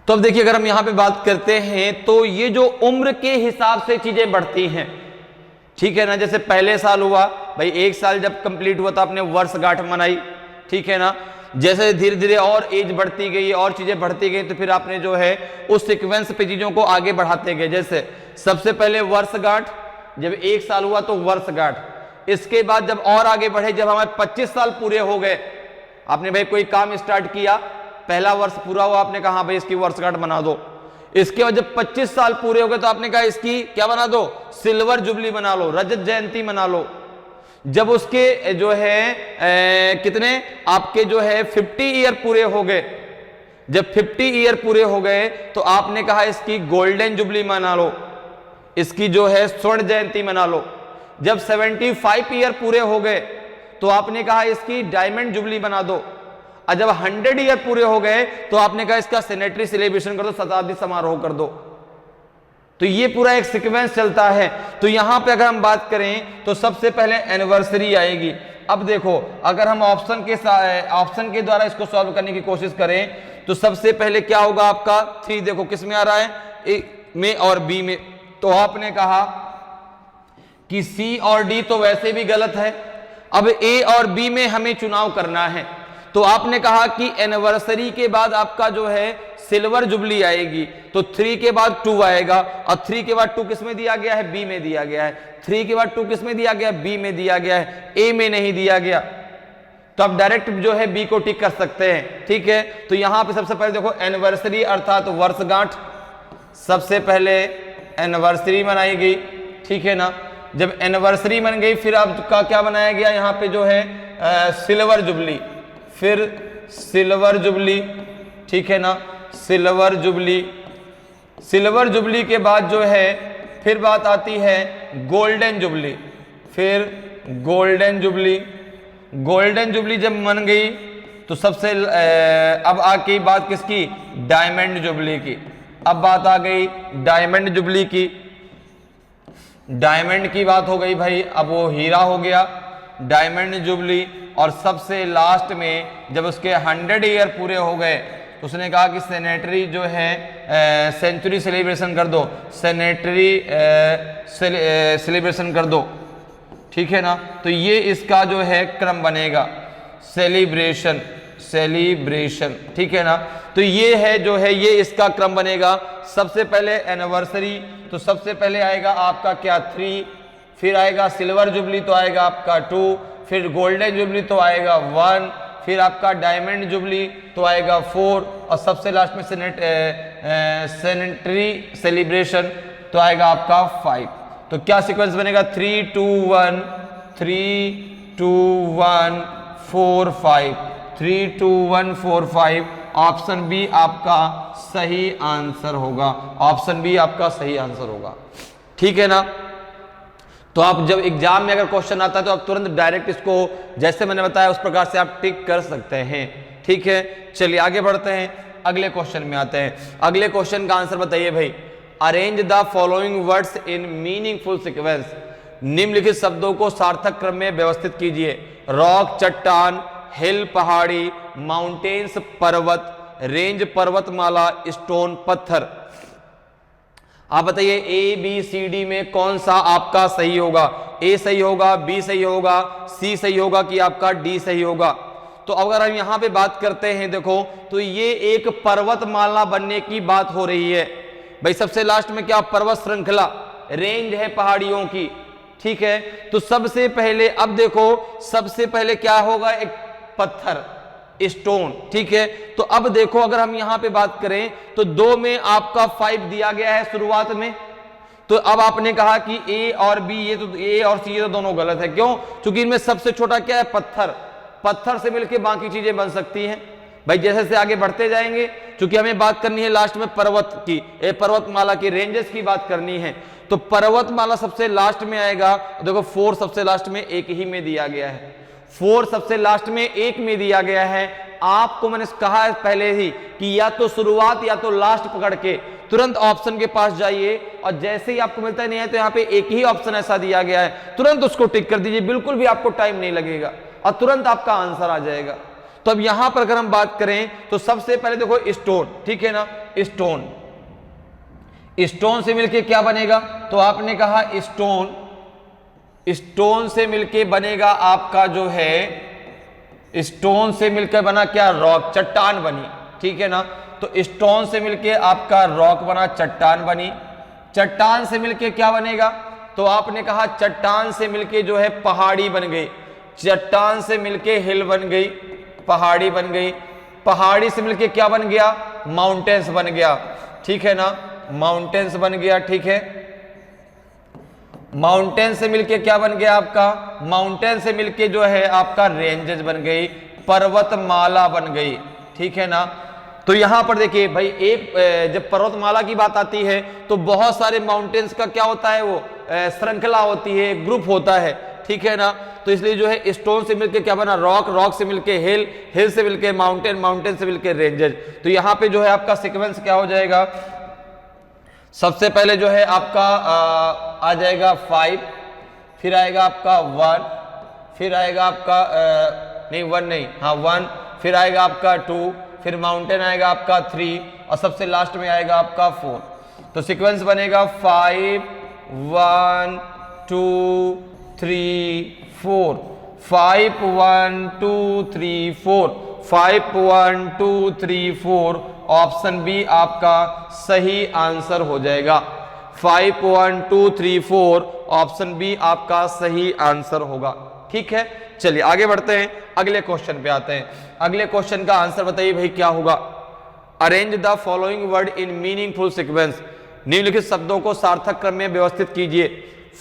तो अब देखिए अगर हम यहां पे बात करते हैं तो ये जो उम्र के हिसाब से चीजें बढ़ती हैं, ठीक है ना। जैसे पहले साल हुआ भाई, 1 साल जब कंप्लीट हुआ तो आपने वर्षगांठ मनाई, ठीक है ना। जैसे धीरे धीरे और एज बढ़ती गई और चीजें बढ़ती गई तो फिर आपने जो है उस सीक्वेंस पे चीजों को आगे बढ़ाते गए। जैसे सबसे पहले वर्षगांठ, जब 1 साल हुआ तो वर्षगांठ, इसके बाद जब और आगे बढ़े, जब हमारे 25 साल पूरे हो गए, आपने भाई कोई काम स्टार्ट किया, पहला वर्ष पूरा हुआ, आपने कहा भाई इसकी वर्षगांठ बना दो। इसके बाद जब 25 साल पूरे हो गए तो आपने कहा इसकी क्या बना दो, सिल्वर जुबली बना लो, रजत जयंती मना लो। जब उसके जो है कितने आपके जो है 50 ईयर पूरे हो गए, जब 50 ईयर पूरे हो गए तो आपने कहा इसकी गोल्डन जुबली मना लो, इसकी जो है स्वर्ण जयंती मना लो। जब 75 ईयर पूरे हो गए तो आपने कहा इसकी डायमंड जुबली बना दो। और जब 100 ईयर पूरे हो गए तो आपने कहा इसका सेनेटरी सेलिब्रेशन कर दो, शताब्दी समारोह कर दो। तो ये पूरा एक सीक्वेंस चलता है। तो यहां पे अगर हम बात करें तो सबसे पहले एनिवर्सरी आएगी। अब देखो अगर हम ऑप्शन के द्वारा इसको सॉल्व करने की कोशिश करें तो सबसे पहले क्या होगा आपका 3, देखो किस में आ रहा है, ए में और बी में। तो आपने कहा कि सी और डी तो वैसे भी गलत है, अब ए और बी में हमें चुनाव करना है। तो आपने कहा कि एनिवर्सरी के बाद आपका जो है सिल्वर जुबली आएगी, तो 3 के बाद 2 आएगा, और 3 के बाद 2 किस में दिया गया है, बी में दिया गया है। 3 के बाद 2 किस में दिया गया, बी में दिया गया है, ए में नहीं दिया गया। तो आप डायरेक्ट जो है बी को टिक कर सकते हैं, ठीक है। तो यहां पे सबसे पहले देखो एनिवर्सरी अर्थात वर्षगांठ, सबसे पहले एनिवर्सरी मनाई गई, ठीक है ना। जब एनिवर्सरी बन गई फिर आपका क्या बनाया गया यहाँ पे जो है सिल्वर जुबली, फिर सिल्वर जुबली, ठीक है ना, सिल्वर जुबली। सिल्वर जुबली के बाद जो है फिर बात आती है गोल्डन जुबली, फिर गोल्डन जुबली। गोल्डन जुबली जब बन गई तो सबसे अब आके बात किसकी, डायमंड जुबली की। अब बात आ गई डायमंड जुबली की, डायमंड की बात हो गई भाई, अब वो हीरा हो गया, डायमंड जुबली। और सबसे लास्ट में जब उसके 100 ईयर पूरे हो गए तो उसने कहा कि सेनेटरी जो है सेंचुरी सेलिब्रेशन कर दो, सेनेटरी सेलिब्रेशन कर दो, ठीक है ना। तो ये इसका जो है क्रम बनेगा, सेलिब्रेशन, सेलिब्रेशन, ठीक है ना। तो ये है जो है ये इसका क्रम बनेगा। सबसे पहले एनिवर्सरी, तो सबसे पहले आएगा आपका क्या 3, फिर आएगा सिल्वर जुबली तो आएगा आपका 2, फिर गोल्डन जुबली तो आएगा 1, फिर आपका डायमंड जुबली तो आएगा 4, और सबसे लास्ट में सेनेटरी सेलिब्रेशन तो आएगा आपका 5। तो क्या सीक्वेंस बनेगा, 3 2 1, 3 2 1 4 5, 3 2 1 4 5। ऑप्शन बी आपका सही आंसर होगा, ऑप्शन बी आपका सही आंसर होगा, ठीक है ना। तो आप जब एग्जाम में अगर क्वेश्चन आता है तो आप तुरंत डायरेक्ट इसको जैसे मैंने बताया उस प्रकार से आप टिक कर सकते हैं, ठीक है। चलिए आगे बढ़ते हैं, अगले क्वेश्चन में आते हैं। अगले क्वेश्चन का आंसर बताइए भाई, arrange the following words in meaningful sequence. निम्नलिखित शब्दों को सार्थक क्रम में व्यवस्थित कीजिए। रॉक चट्टान, हिल पहाड़ी, माउंटेन्स पर्वत, रेंज पर्वतमाला, स्टोन पत्थर। आप बताइए ए बी सी डी में कौन सा आपका सही होगा, ए सही होगा, बी सही होगा, सी सही होगा कि आपका डी सही होगा। तो अगर हम यहां पे बात करते हैं देखो तो ये एक पर्वतमाला बनने की बात हो रही है भाई। सबसे लास्ट में क्या, पर्वत श्रृंखला, रेंज है पहाड़ियों की, ठीक है। तो सबसे पहले अब देखो सबसे पहले क्या होगा, एक पत्थर, स्टोन, ठीक है। तो अब देखो अगर हम यहां पे बात करें तो 2 में आपका 5 दिया गया है शुरुआत में। तो अब आपने कहा कि ए और बी, ये तो ए और सी ये तो दोनों गलत है, क्यों, क्योंकि इनमें सबसे छोटा क्या है, पत्थर। पत्थर से मिलके बाकी चीजें बन सकती हैं भाई। जैसे जैसे आगे बढ़ते जाएंगे, क्योंकि हमें बात करनी है लास्ट में पर्वत की, पर्वतमाला की, रेंजेस की बात करनी है। तो पर्वतमाला सबसे लास्ट में आएगा। देखो 4 सबसे लास्ट में एक ही में दिया गया है, 4 सबसे लास्ट में एक में दिया गया है। आपको मैंने कहा है पहले ही कि या तो शुरुआत या तो लास्ट पकड़ के तुरंत ऑप्शन के पास जाइए, और जैसे ही आपको मिलता नहीं है तो यहाँ पे एक ही ऑप्शन ऐसा दिया गया है, तुरंत उसको टिक कर दीजिए, बिल्कुल भी आपको टाइम नहीं लगेगा और तुरंत आपका आंसर आ जाएगा। तो अब यहां पर अगर हम बात करें तो सबसे पहले देखो स्टोन, ठीक है ना, स्टोन, स्टोन से मिलके क्या बनेगा, तो आपने कहा स्टोन, स्टोन से मिलके बनेगा आपका जो है, स्टोन से मिलकर बना क्या, रॉक, चट्टान बनी, ठीक है ना। तो स्टोन से मिलके आपका रॉक बना, चट्टान बनी। चट्टान से मिलके क्या बनेगा, तो आपने कहा चट्टान से मिलके जो है पहाड़ी बन गई, चट्टान से मिलके हिल बन गई, पहाड़ी बन गई। पहाड़ी से मिलके क्या बन गया, माउंटेन्स बन गया, ठीक है ना, माउंटेन्स बन गया, ठीक है। माउंटेन से मिलके क्या बन गया आपका, माउंटेन से मिलके जो है आपका रेंजेस बन गई, पर्वतमाला बन गई, ठीक है ना। तो यहां पर देखिए भाई, एक जब पर्वतमाला की बात आती है तो बहुत सारे माउंटेन्स का क्या होता है, वो श्रृंखला होती है, ग्रुप होता है, ठीक है ना। तो इसलिए जो है स्टोन से मिलके क्या बना, रॉक, रॉक से मिलके हिल, हिल से मिलके माउंटेन, माउंटेन से मिलके रेंजेस। तो यहाँ पे जो है आपका सीक्वेंस क्या हो जाएगा, सबसे पहले जो है आपका आ जाएगा 5, फिर आएगा आपका 1, फिर आएगा आपका नहीं 1 नहीं, हाँ 1, फिर आएगा आपका 2, फिर माउंटेन आएगा आपका 3 और सबसे लास्ट में आएगा आपका 4। तो सीक्वेंस बनेगा 5 1 2 3 4, 5 1 2 3 4, 5 1 2 3 4। ऑप्शन बी आपका सही आंसर हो जाएगा। 5 1 2 3 4 ऑप्शन बी आपका सही आंसर होगा। ठीक है, चलिए आगे बढ़ते हैं, अगले क्वेश्चन पे आते हैं। अगले क्वेश्चन का आंसर बताइए भाई क्या होगा। Arrange the following word in meaningful sequence, निम्नलिखित शब्दों को सार्थक क्रम में व्यवस्थित कीजिए।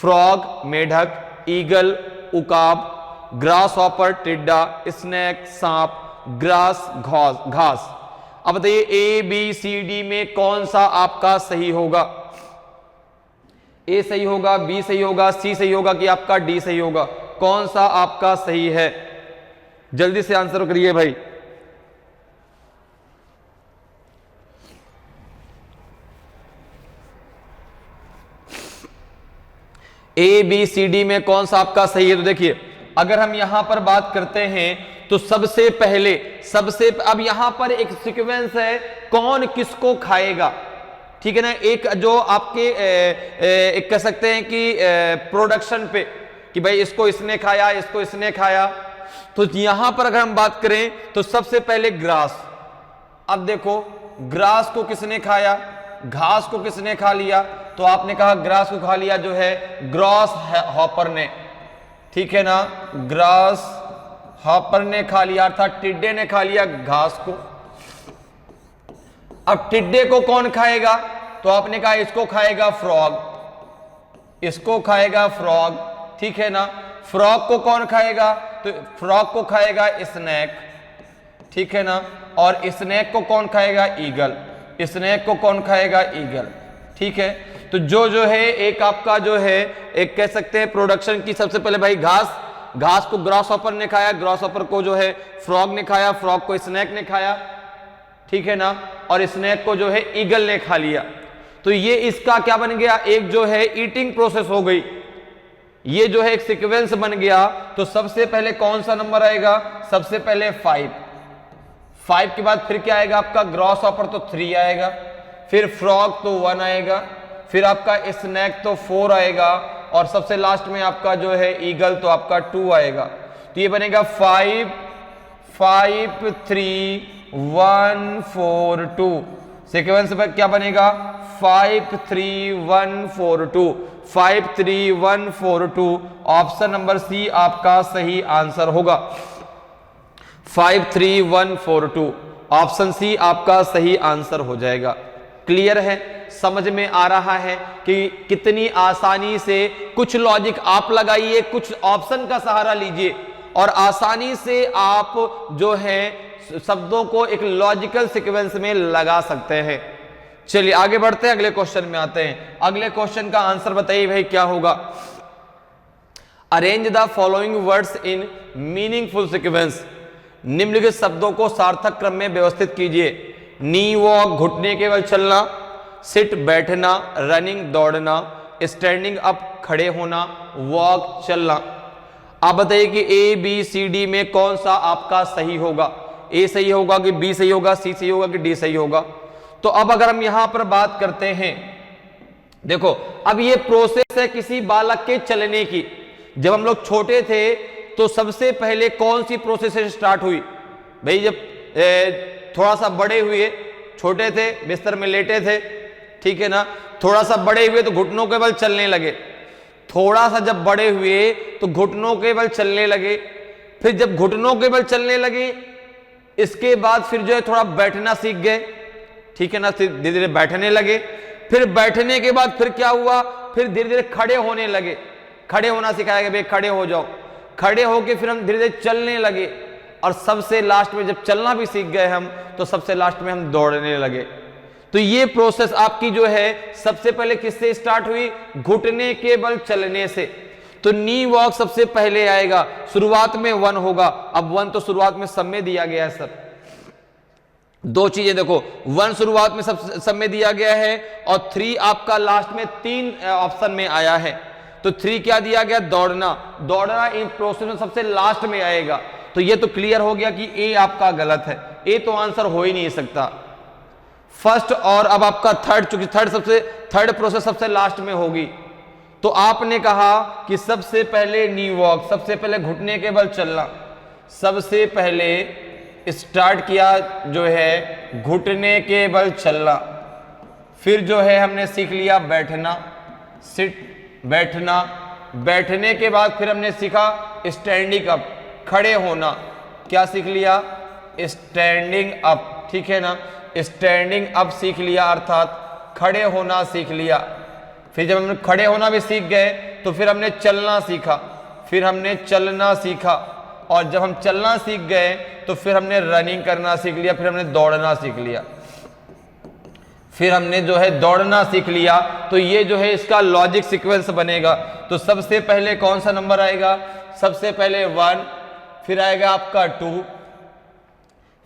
फ्रॉग मेढक, ईगल उकाब, ग्रास हॉपर टिड्डा, स्नेक सांप, ग्रास घास। अब बताइए ए बी सी डी में कौन सा आपका सही होगा। ए सही होगा, बी सही होगा, सी सही होगा कि आपका डी सही होगा, कौन सा आपका सही है? जल्दी से आंसर करिए भाई। ए बी सी डी में कौन सा आपका सही है? तो देखिए अगर हम यहां पर बात करते हैं तो सबसे पहले अब यहां पर एक सीक्वेंस है, कौन किसको खाएगा, ठीक है ना। एक जो आपके एक कह सकते हैं कि प्रोडक्शन पे कि भाई इसको इसने खाया, इसको इसने खाया। तो यहां पर अगर हम बात करें तो सबसे पहले ग्रास। अब देखो ग्रास को किसने खाया, घास को किसने खा लिया, तो आपने कहा ग्रास को खा लिया जो है ग्रास हॉपर ने, ठीक है ना, ग्रास हॉपर ने खा लिया, अर्थात टिड्डे ने खा लिया घास को। अब टिड्डे को कौन खाएगा, तो आपने कहा इसको खाएगा फ्रॉग, इसको खाएगा फ्रॉग, ठीक है ना। फ्रॉग को कौन खाएगा, तो फ्रॉग को खाएगा स्नेक, ठीक है ना। और स्नेक को कौन खाएगा, ईगल, स्नेक को कौन खाएगा, ईगल, ठीक है। तो जो है एक आपका जो है एक कह सकते हैं प्रोडक्शन की, सबसे पहले भाई घास को ग्रास हॉपर ने खाया, ग्रास हॉपर को जो है फ्रॉग ने खाया, फ्रॉग को स्नेक ने खाया, ठीक है ना। और स्नेक को जो है ईगल ने खा लिया। तो ये इसका क्या बन गया, एक जो है ईटिंग प्रोसेस हो गई, ये जो है एक सीक्वेंस बन गया। तो सबसे पहले कौन सा नंबर आएगा, सबसे पहले 5 के बाद फिर क्या आएगा आपका ग्रास हॉपर, तो 3 आएगा, फिर फ्रॉग तो 1 आएगा, फिर आपका स्नेक तो 4 आएगा, और सबसे लास्ट में आपका जो है ईगल तो आपका 2 आएगा। तो ये बनेगा 5 5 3 1 4 2। सीक्वेंस पर क्या बनेगा, 5 3 1 4 2, 5 3 1 4 2। ऑप्शन नंबर सी आपका सही आंसर होगा, 5 3 1 4 2। ऑप्शन सी आपका सही आंसर हो जाएगा। क्लियर है, समझ में आ रहा है कि कितनी आसानी से कुछ लॉजिक आप लगाइए, कुछ ऑप्शन का सहारा लीजिए और आसानी से आप जो है शब्दों को एक लॉजिकल सीक्वेंस में लगा सकते हैं। चलिए आगे बढ़ते हैं, अगले क्वेश्चन में आते हैं। अगले क्वेश्चन का आंसर बताइए भाई क्या होगा। Arrange the following words in meaningful sequence, निम्नलिखित शब्दों को सार्थक क्रम में व्यवस्थित कीजिए। नी वॉक घुटने के बल चलना, सिट बैठना, रनिंग दौड़ना, स्टैंडिंग अप खड़े होना, वॉक चलना। आप बताइए कि ए बी सी डी में कौन सा आपका सही होगा, ए सही होगा कि बी सही होगा, सी सही होगा कि डी सही होगा। तो अब अगर हम यहां पर बात करते हैं, देखो अब ये प्रोसेस है किसी बालक के चलने की। जब हम लोग छोटे थे तो सबसे पहले कौन सी प्रोसेस स्टार्ट हुई भाई, जब थोड़ा सा बड़े हुए, छोटे थे बिस्तर में लेटे थे, ठीक है ना, थोड़ा सा बड़े हुए तो घुटनों के बल चलने लगे, थोड़ा सा जब बड़े हुए तो घुटनों के बल चलने लगे, फिर जब घुटनों के बल चलने लगे इसके बाद फिर जो है थोड़ा बैठना सीख गए, ठीक है ना, धीरे धीरे बैठने लगे, फिर बैठने के बाद फिर क्या हुआ, फिर धीरे धीरे खड़े होने लगे, खड़े होना सिखाया गया, भाई खड़े हो जाओ, खड़े होके फिर हम धीरे धीरे चलने लगे, और सबसे लास्ट में जब चलना भी सीख गए हम तो सबसे लास्ट में हम दौड़ने लगे। तो ये प्रोसेस आपकी जो है सबसे पहले किससे स्टार्ट हुई, घुटने के बल चलने से। तो नी वॉक सबसे पहले आएगा, शुरुआत में 1 होगा। अब 1 तो शुरुआत में सब में दिया गया है सर, दो चीजें देखो, 1 शुरुआत में सब में दिया गया है और 3 आपका लास्ट में 3 ऑप्शन में आया है। तो 3 क्या दिया गया, दौड़ना। दौड़ना इन प्रोसेस में सबसे लास्ट में आएगा। तो ये तो क्लियर हो गया कि ए आपका गलत है, ए तो आंसर हो ही नहीं सकता। फर्स्ट और अब आपका थर्ड, चूंकि थर्ड प्रोसेस सबसे लास्ट में होगी, तो आपने कहा कि सबसे पहले नी वॉक, सबसे पहले घुटने के बल चलना, सबसे पहले स्टार्ट किया जो है घुटने के बल चलना। फिर जो है हमने सीख लिया बैठना, सिट, बैठना। बैठने के बाद फिर हमने सीखा स्टैंडिंग अप, खड़े होना। क्या सीख लिया, स्टैंडिंग अप, ठीक है ना, स्टैंडिंग अप सीख लिया, अर्थात खड़े होना सीख लिया। फिर जब हमने खड़े होना भी सीख गए तो फिर हमने चलना सीखा, फिर हमने चलना सीखा, और जब हम चलना सीख गए तो फिर हमने रनिंग करना सीख लिया, फिर हमने दौड़ना सीख लिया, फिर हमने जो है दौड़ना सीख लिया। तो ये जो है इसका लॉजिक सीक्वेंस बनेगा। तो सबसे पहले कौन सा नंबर आएगा, सबसे पहले 1, फिर आएगा आपका 2,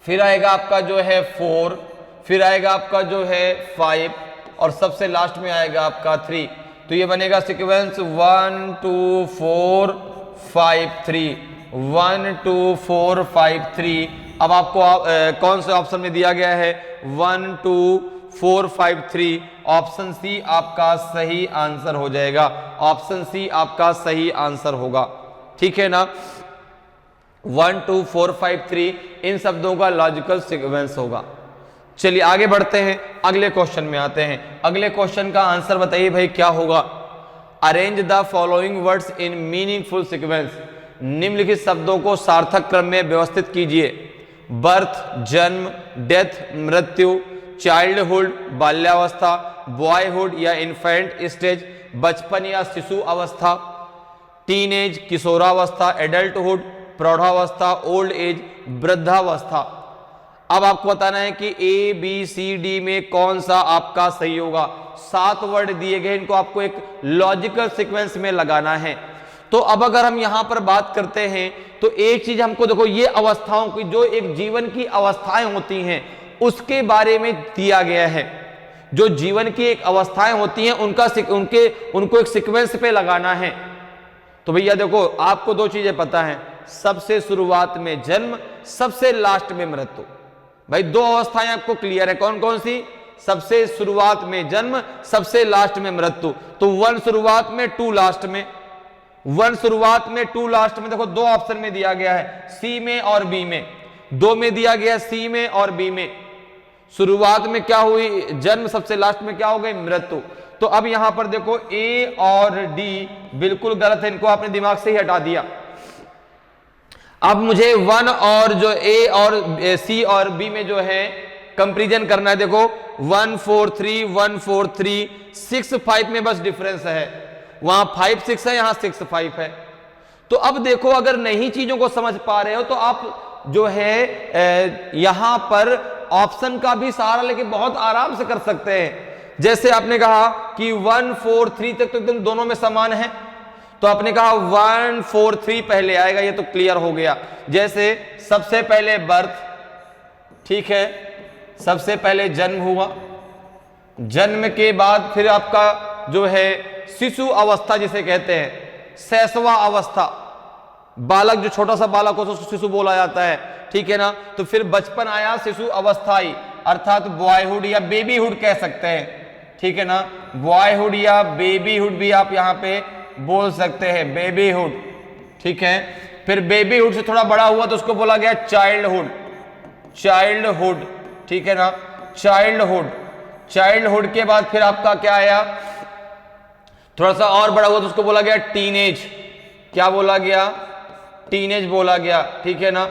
फिर आएगा आपका जो है 4, फिर आएगा आपका जो है 5, और सबसे लास्ट में आएगा आपका 3। तो ये बनेगा सीक्वेंस 1 2 4 5 3, 1 2 4 5 3। अब आपको कौन से ऑप्शन में दिया गया है, 1 2 4 5 3। ऑप्शन सी आपका सही आंसर हो जाएगा, ऑप्शन सी आपका सही आंसर होगा, ठीक है ना। 1 2 4 5 3 इन शब्दों का लॉजिकल सीक्वेंस होगा। चलिए आगे बढ़ते हैं, अगले क्वेश्चन में आते हैं। अगले क्वेश्चन का आंसर बताइए भाई क्या होगा। Arrange the following words in meaningful sequence. निम्नलिखित शब्दों को सार्थक क्रम में व्यवस्थित कीजिए। बर्थ, जन्म, डेथ, मृत्यु, चाइल्डहुड, बाल्यावस्था, बॉयहुड या इन्फेंट स्टेज, बचपन या शिशु अवस्था, टीनेज, किशोरावस्था, एडल्टहुड, प्रौढ़ावस्था, ओल्ड एज, वृद्धावस्था। अब आपको बताना है कि ए बी सी डी में कौन सा आपका सही होगा। 7 वर्ड दिए गए, इनको आपको एक लॉजिकल सीक्वेंस में लगाना है। तो अब अगर हम यहां पर बात करते हैं तो एक चीज हमको देखो, ये अवस्थाओं की, जो एक जीवन की अवस्थाएं होती हैं उसके बारे में दिया गया है। जो जीवन की एक अवस्थाएं होती हैं उनको एक सीक्वेंस पे लगाना है। तो भैया देखो, आपको 2 चीजें पता है, सबसे शुरुआत में जन्म, सबसे लास्ट में मृत्यु। भाई 2 अवस्थाएं आपको क्लियर है, कौन कौन सी, सबसे शुरुआत में जन्म, सबसे लास्ट में मृत्यु। तो 1 शुरुआत में, 2 लास्ट में। 1 शुरुआत में, 2 लास्ट में। देखो 2 ऑप्शन में दिया गया है, सी में और बी में। 2 में दिया गया सी में और बी में। शुरुआत में क्या हुई, जन्म, सबसे लास्ट में क्या हो गई, मृत्यु। तो अब यहां पर देखो ए और डी बिल्कुल गलत है, इनको आपने दिमाग से ही हटा दिया। अब मुझे 1 और जो ए और सी और बी में जो है कंपैरिजन करना है। देखो 1 4 3 1 4 3 6 5 में बस डिफरेंस है, वहां 5 6 है, यहां 6 5 है। तो अब देखो, अगर नहीं चीजों को समझ पा रहे हो तो आप जो है यहां पर ऑप्शन का भी सहारा लेके बहुत आराम से कर सकते हैं। जैसे आपने कहा कि 1 4 3 तक तो एकदम दोनों में समान है, तो आपने कहा 1 4 3 पहले आएगा, ये तो क्लियर हो गया। जैसे सबसे पहले बर्थ, ठीक है, सबसे पहले जन्म हुआ, जन्म के बाद फिर आपका जो है शिशु अवस्था जिसे कहते हैं, शैशवा अवस्था, बालक जो छोटा सा बालक हो उसको शिशु बोला जाता है, ठीक है ना। तो फिर बचपन आया, शिशु अवस्था आई, अर्थात बॉयहुड या बेबीहुड कह सकते हैं, ठीक है ना। बॉयहुड या बेबीहुड भी आप यहां पे बोल सकते हैं, बेबीहुड, ठीक है। फिर बेबीहुड से थोड़ा बड़ा हुआ तो उसको बोला गया चाइल्डहुड, चाइल्डहुड, ठीक है ना, चाइल्डहुड। चाइल्डहुड के बाद फिर आपका क्या आया, थोड़ा सा और बड़ा हुआ तो उसको बोला गया टीनेज। क्या बोला गया, टीनेज बोला गया, ठीक है ना।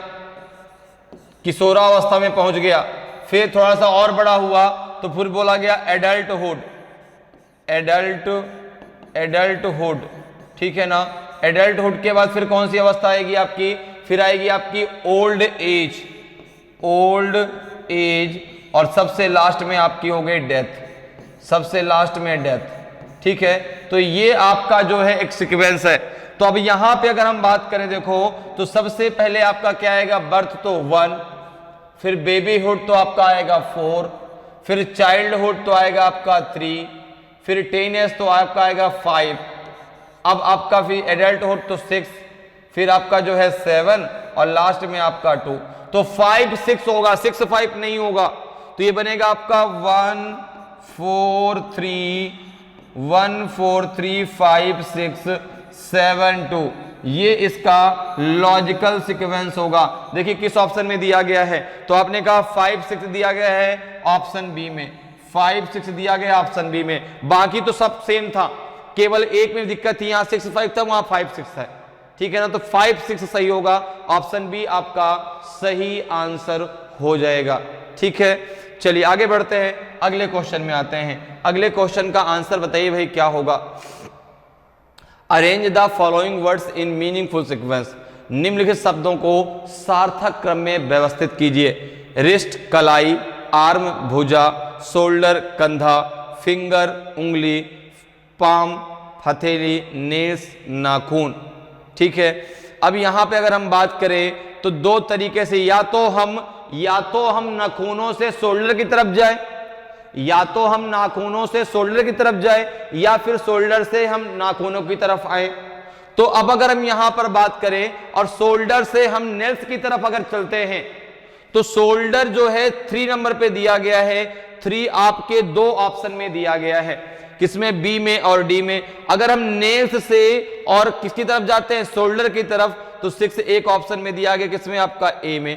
किशोरावस्था में पहुंच गया। फिर थोड़ा सा और बड़ा हुआ तो फिर बोला गया एडल्टहुड, एडल्टहुड, ठीक है ना। एडल्टहुड के बाद फिर कौन सी अवस्था आएगी आपकी, फिर आएगी आपकी ओल्ड एज, ओल्ड एज, और सबसे लास्ट में आपकी हो गई डेथ, सबसे लास्ट में डेथ, ठीक है, तो ये आपका जो है एक सीक्वेंस है। तो अब यहां पे अगर हम बात करें देखो, तो सबसे पहले आपका क्या आएगा, बर्थ तो 1, फिर बेबीहुड तो आपका आएगा 4, फिर चाइल्डहुड तो आएगा आपका 3, फिर टीनेज तो आपका आएगा 5, अब आपका फिर एडल्टहुड तो 6, फिर आपका जो है 7 और लास्ट में आपका 2। तो 5 6 होगा, 6 5 नहीं होगा, तो ये बनेगा आपका 1 4 3 5 6 7 2। ये इसका लॉजिकल सीक्वेंस होगा। देखिए किस ऑप्शन में दिया गया है, तो आपने कहा 5 6 दिया गया है ऑप्शन बी में, 5 6 दिया गया ऑप्शन बी में, बाकी तो सब सेम था, केवल एक में दिक्कत थी, यहां 6 5 था, वहां 5 6 है, ठीक है ना। तो 5 6 सही होगा, ऑप्शन बी आपका सही आंसर हो जाएगा, ठीक है। चलिए आगे बढ़ते हैं, अगले क्वेश्चन में आते हैं। अगले क्वेश्चन का आंसर बताइए भाई क्या होगा। Arrange the following words in meaningful sequence, निम्नलिखित शब्दों को सार्थक क्रम में व्यवस्थित कीजिए। रिस्ट कलाई, आर्म भुजा, शोल्डर कंधा, फिंगर उंगली, पाम हथेली, नेल्स नाखून, ठीक है। अब यहां पे अगर हम बात करें तो दो तरीके से, या तो हम नाखूनों से शोल्डर की तरफ जाए, या तो हम नाखूनों से शोल्डर की तरफ जाए, या फिर शोल्डर से हम नाखूनों की तरफ आए। तो अब अगर हम यहां पर बात करें और शोल्डर से हम नेल्स की तरफ अगर चलते हैं, तो शोल्डर जो है 3 नंबर पे दिया गया है, 3 आपके दो ऑप्शन में दिया गया है, किसमें, बी में और डी में। अगर हम नेल्स से और किसकी तरफ जाते हैं, शोल्डर की तरफ, तो 6 एक ऑप्शन में दिया गया, किसमें, आपका ए में,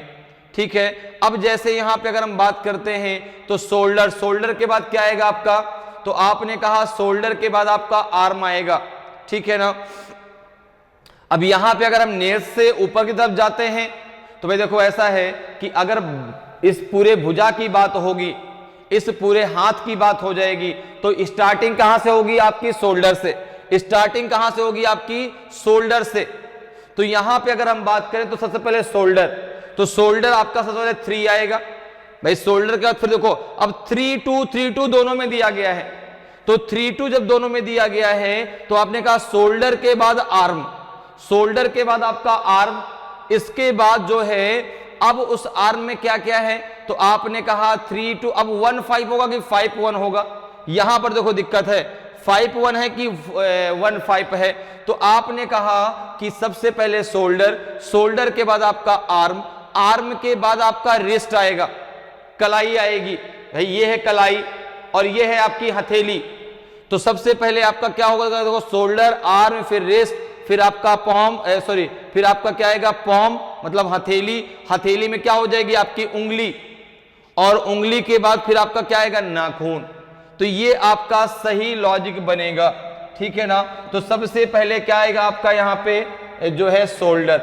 ठीक है। अब जैसे यहां पे अगर हम बात करते हैं तो शोल्डर के बाद क्या आएगा आपका, तो आपने कहा शोल्डर के बाद आपका आर्म आएगा, ठीक है ना। अब यहां पे अगर हम नेल्स से ऊपर की तरफ जाते हैं तो भाई देखो ऐसा है कि अगर इस पूरे भुजा की बात होगी, इस पूरे हाथ की बात हो जाएगी, तो स्टार्टिंग कहां से होगी आपकी, शोल्डर से। स्टार्टिंग कहां से होगी आपकी, शोल्डर से। तो यहां पे अगर हम बात करें तो सबसे पहले शोल्डर, तो शोल्डर आपका सबसे पहले 3 आएगा भाई, शोल्डर के बाद फिर देखो अब 3 2 दोनों में दिया गया है, तो 3 2 जब दोनों में दिया गया है तो आपने कहा शोल्डर के बाद आर्म, शोल्डर के बाद आपका आर्म, इसके बाद जो है अब उस आर्म में क्या क्या है, तो आपने कहा 3 2, अब 1 5 होगा कि 5 1 होगा, यहां पर देखो दिक्कत है, 5 1 है कि 1 5 है। तो आपने कहा कि सबसे पहले शोल्डर के बाद आपका आर्म के बाद आपका रिस्ट आएगा, कलाई आएगी भाई, ये है कलाई और ये है आपकी हथेली। तो सबसे पहले आपका क्या होगा, देखो शोल्डर, आर्म, फिर रिस्ट, फिर आपका पॉम, फिर आपका क्या आएगा, पॉम मतलब हथेली में क्या हो जाएगी आपकी उंगली, और उंगली के बाद फिर आपका क्या आएगा, नाखून। तो ये आपका सही लॉजिक बनेगा, ठीक है ना। तो सबसे पहले क्या आएगा आपका यहां पे जो है शोल्डर,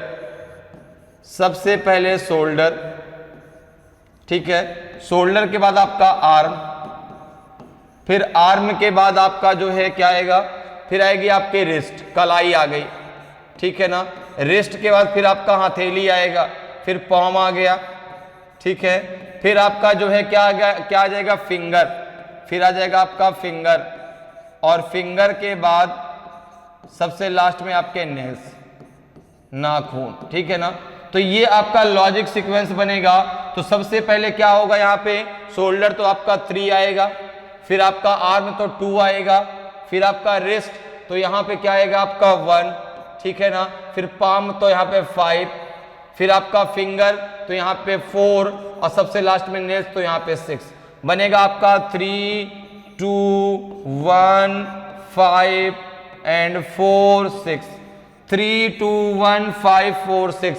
सबसे पहले शोल्डर, ठीक है। शोल्डर के बाद आपका आर्म, फिर आर्म के बाद आपका जो है क्या आएगा, फिर आएगी आपके रिस्ट, कलाई आ गई, ठीक है ना। रिस्ट के बाद फिर आपका हथेली आएगा, फिर पॉम आ गया, ठीक है। फिर आपका जो है क्या आ जाएगा, फिंगर, फिर आ जाएगा आपका फिंगर, और फिंगर के बाद सबसे लास्ट में आपके नेल्स, नाखून, ठीक है ना। तो ये आपका लॉजिक सीक्वेंस बनेगा। तो सबसे पहले क्या होगा यहाँ पे, शोल्डर तो आपका 3 आएगा, फिर आपका आर्म तो 2 आएगा, फिर आपका रिस्ट तो यहाँ पे क्या आएगा आपका 1, ठीक है ना। फिर पाम तो यहाँ पे 5, फिर आपका फिंगर तो यहाँ पे 4, और सबसे लास्ट में नेल्स तो यहाँ पे 6 बनेगा आपका 3 2 1 5 एंड 4 6, 3 2 1 5 4 6,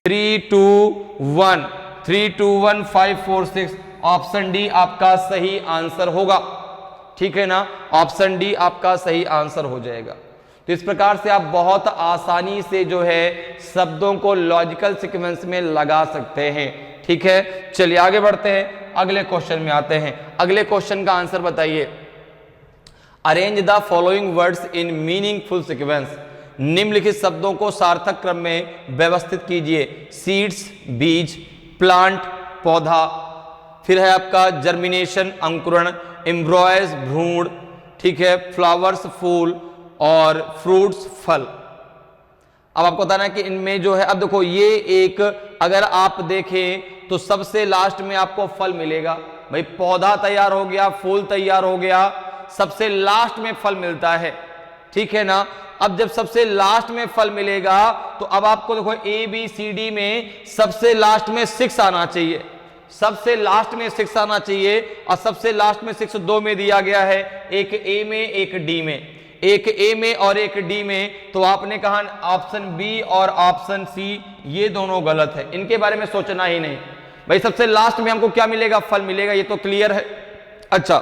3 2 1 3 2 1 5 4 6, ऑप्शन डी आपका सही आंसर होगा, ठीक है ना। ऑप्शन डी आपका सही आंसर हो जाएगा। तो इस प्रकार से आप बहुत आसानी से जो है शब्दों को लॉजिकल सीक्वेंस में लगा सकते हैं, ठीक है। चलिए आगे बढ़ते हैं, अगले क्वेश्चन में आते हैं। अगले क्वेश्चन का आंसर बताइए। Arrange the following words in meaningful sequence, निम्नलिखित शब्दों को सार्थक क्रम में व्यवस्थित कीजिए। सीड्स बीज, प्लांट पौधा, फिर है आपका जर्मिनेशन अंकुरण, एम्ब्रॉयज भ्रूण, ठीक है, फ्लावर्स फूल और फ्रूट्स फल। अब आपको बताना है कि इनमें जो है, अब देखो ये एक, अगर आप देखें तो सबसे लास्ट में आपको फल मिलेगा। भाई पौधा तैयार हो गया, फूल तैयार हो गया, सबसे लास्ट में फल मिलता है, ठीक है ना। अब जब सबसे लास्ट में फल मिलेगा तो अब आपको देखो ए बी सी डी में सबसे लास्ट में 6 आना चाहिए, सबसे लास्ट में 6 आना चाहिए, और सबसे लास्ट में 6 दो में दिया गया है, एक ए में एक डी में, एक ए में और एक डी में। तो आपने कहा ऑप्शन बी और ऑप्शन सी ये दोनों गलत है, इनके बारे में सोचना ही नहीं। भाई सबसे लास्ट में हमको क्या मिलेगा, फल मिलेगा, ये तो क्लियर है। अच्छा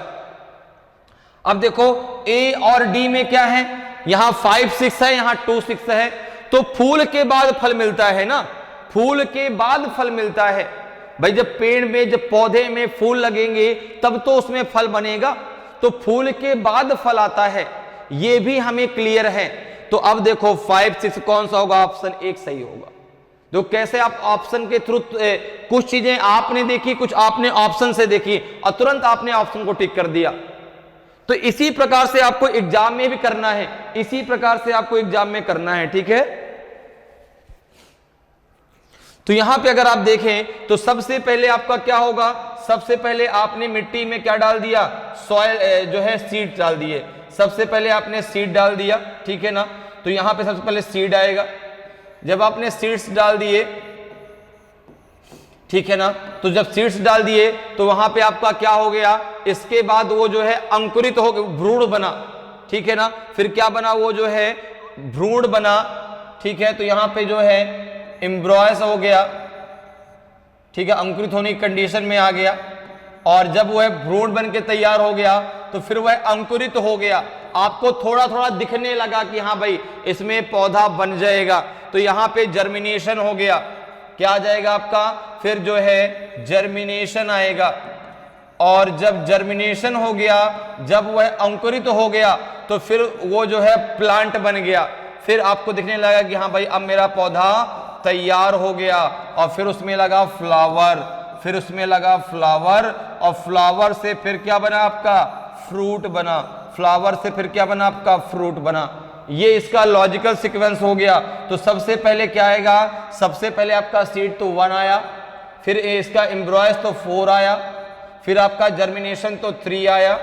अब देखो ए और डी में क्या है, यहां 5 6 है, यहां 2 6 है, तो फूल के बाद फल मिलता है ना, फूल के बाद फल मिलता है। भाई जब पेड़ में, जब पौधे में फूल लगेंगे तब तो उसमें फल बनेगा, तो फूल के बाद फल आता है, ये भी हमें क्लियर है। तो अब देखो 5 6 कौन सा होगा, ऑप्शन 1 सही होगा। तो कैसे आप ऑप्शन के थ्रू, कुछ चीजें आपने देखी, कुछ आपने ऑप्शन से देखी और तुरंत आपने ऑप्शन को टिक कर दिया। तो इसी प्रकार से आपको एग्जाम में भी करना है, इसी प्रकार से आपको एग्जाम में करना है, ठीक है। तो यहां पे अगर आप देखें तो सबसे पहले आपका क्या होगा, सबसे पहले आपने मिट्टी में क्या डाल दिया, सॉइल जो है सीड डाल दिए, सबसे पहले आपने सीड डाल दिया, ठीक है ना। तो यहां पे सबसे पहले सीड आएगा, जब आपने सीड्स डाल दिए, ठीक है ना, तो जब सीड्स डाल दिए तो वहां पे आपका क्या हो गया, इसके बाद वो जो है अंकुरित हो गया, भ्रूण बना, ठीक है ना, फिर क्या बना, वो जो है भ्रूण बना, ठीक है। तो यहां पे जो है एम्ब्रॉयस हो गया, ठीक है, अंकुरित होने की कंडीशन में आ गया, और जब वह भ्रूण बन के तैयार हो गया तो फिर वह अंकुरित हो गया, आपको थोड़ा थोड़ा दिखने लगा कि हाँ भाई इसमें पौधा बन जाएगा, तो यहां पे जर्मिनेशन हो गया, क्या आ जाएगा आपका, फिर जो है जर्मिनेशन आएगा, और जब जर्मिनेशन हो गया, जब वह अंकुरित हो गया तो फिर वो जो है प्लांट बन गया, फिर आपको दिखने लगा कि हाँ भाई अब मेरा पौधा तैयार हो गया, और फिर उसमें लगा फ्लावर, फिर उसमें लगा फ्लावर, और फ्लावर से फिर क्या बना आपका, फ्रूट बना, फ्लावर से फिर क्या बना आपका, फ्रूट बना। ये इसका लॉजिकल सीक्वेंस हो गया। तो सबसे पहले क्या आएगा, सबसे पहले आपका सीड तो 1 आया, फिर इसका एम्ब्रॉयस तो 4 आया, फिर आपका जर्मिनेशन तो 3 आया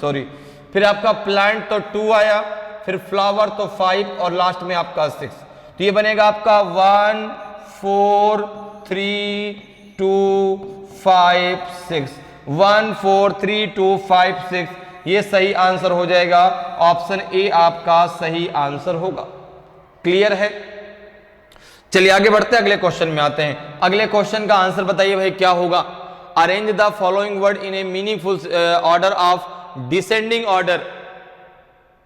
सॉरी, फिर आपका प्लांट तो 2 आया, फिर फ्लावर तो 5, और लास्ट में आपका 6। तो ये बनेगा आपका 1 4 3 2 5 6, 1 4 3 2 5 6, ये सही आंसर हो जाएगा, ऑप्शन ए आपका सही आंसर होगा। क्लियर है। चलिए आगे बढ़ते हैं, अगले क्वेश्चन में आते हैं। अगले क्वेश्चन का आंसर बताइए भाई क्या होगा। Arrange the following word in A meaningful order of descending order.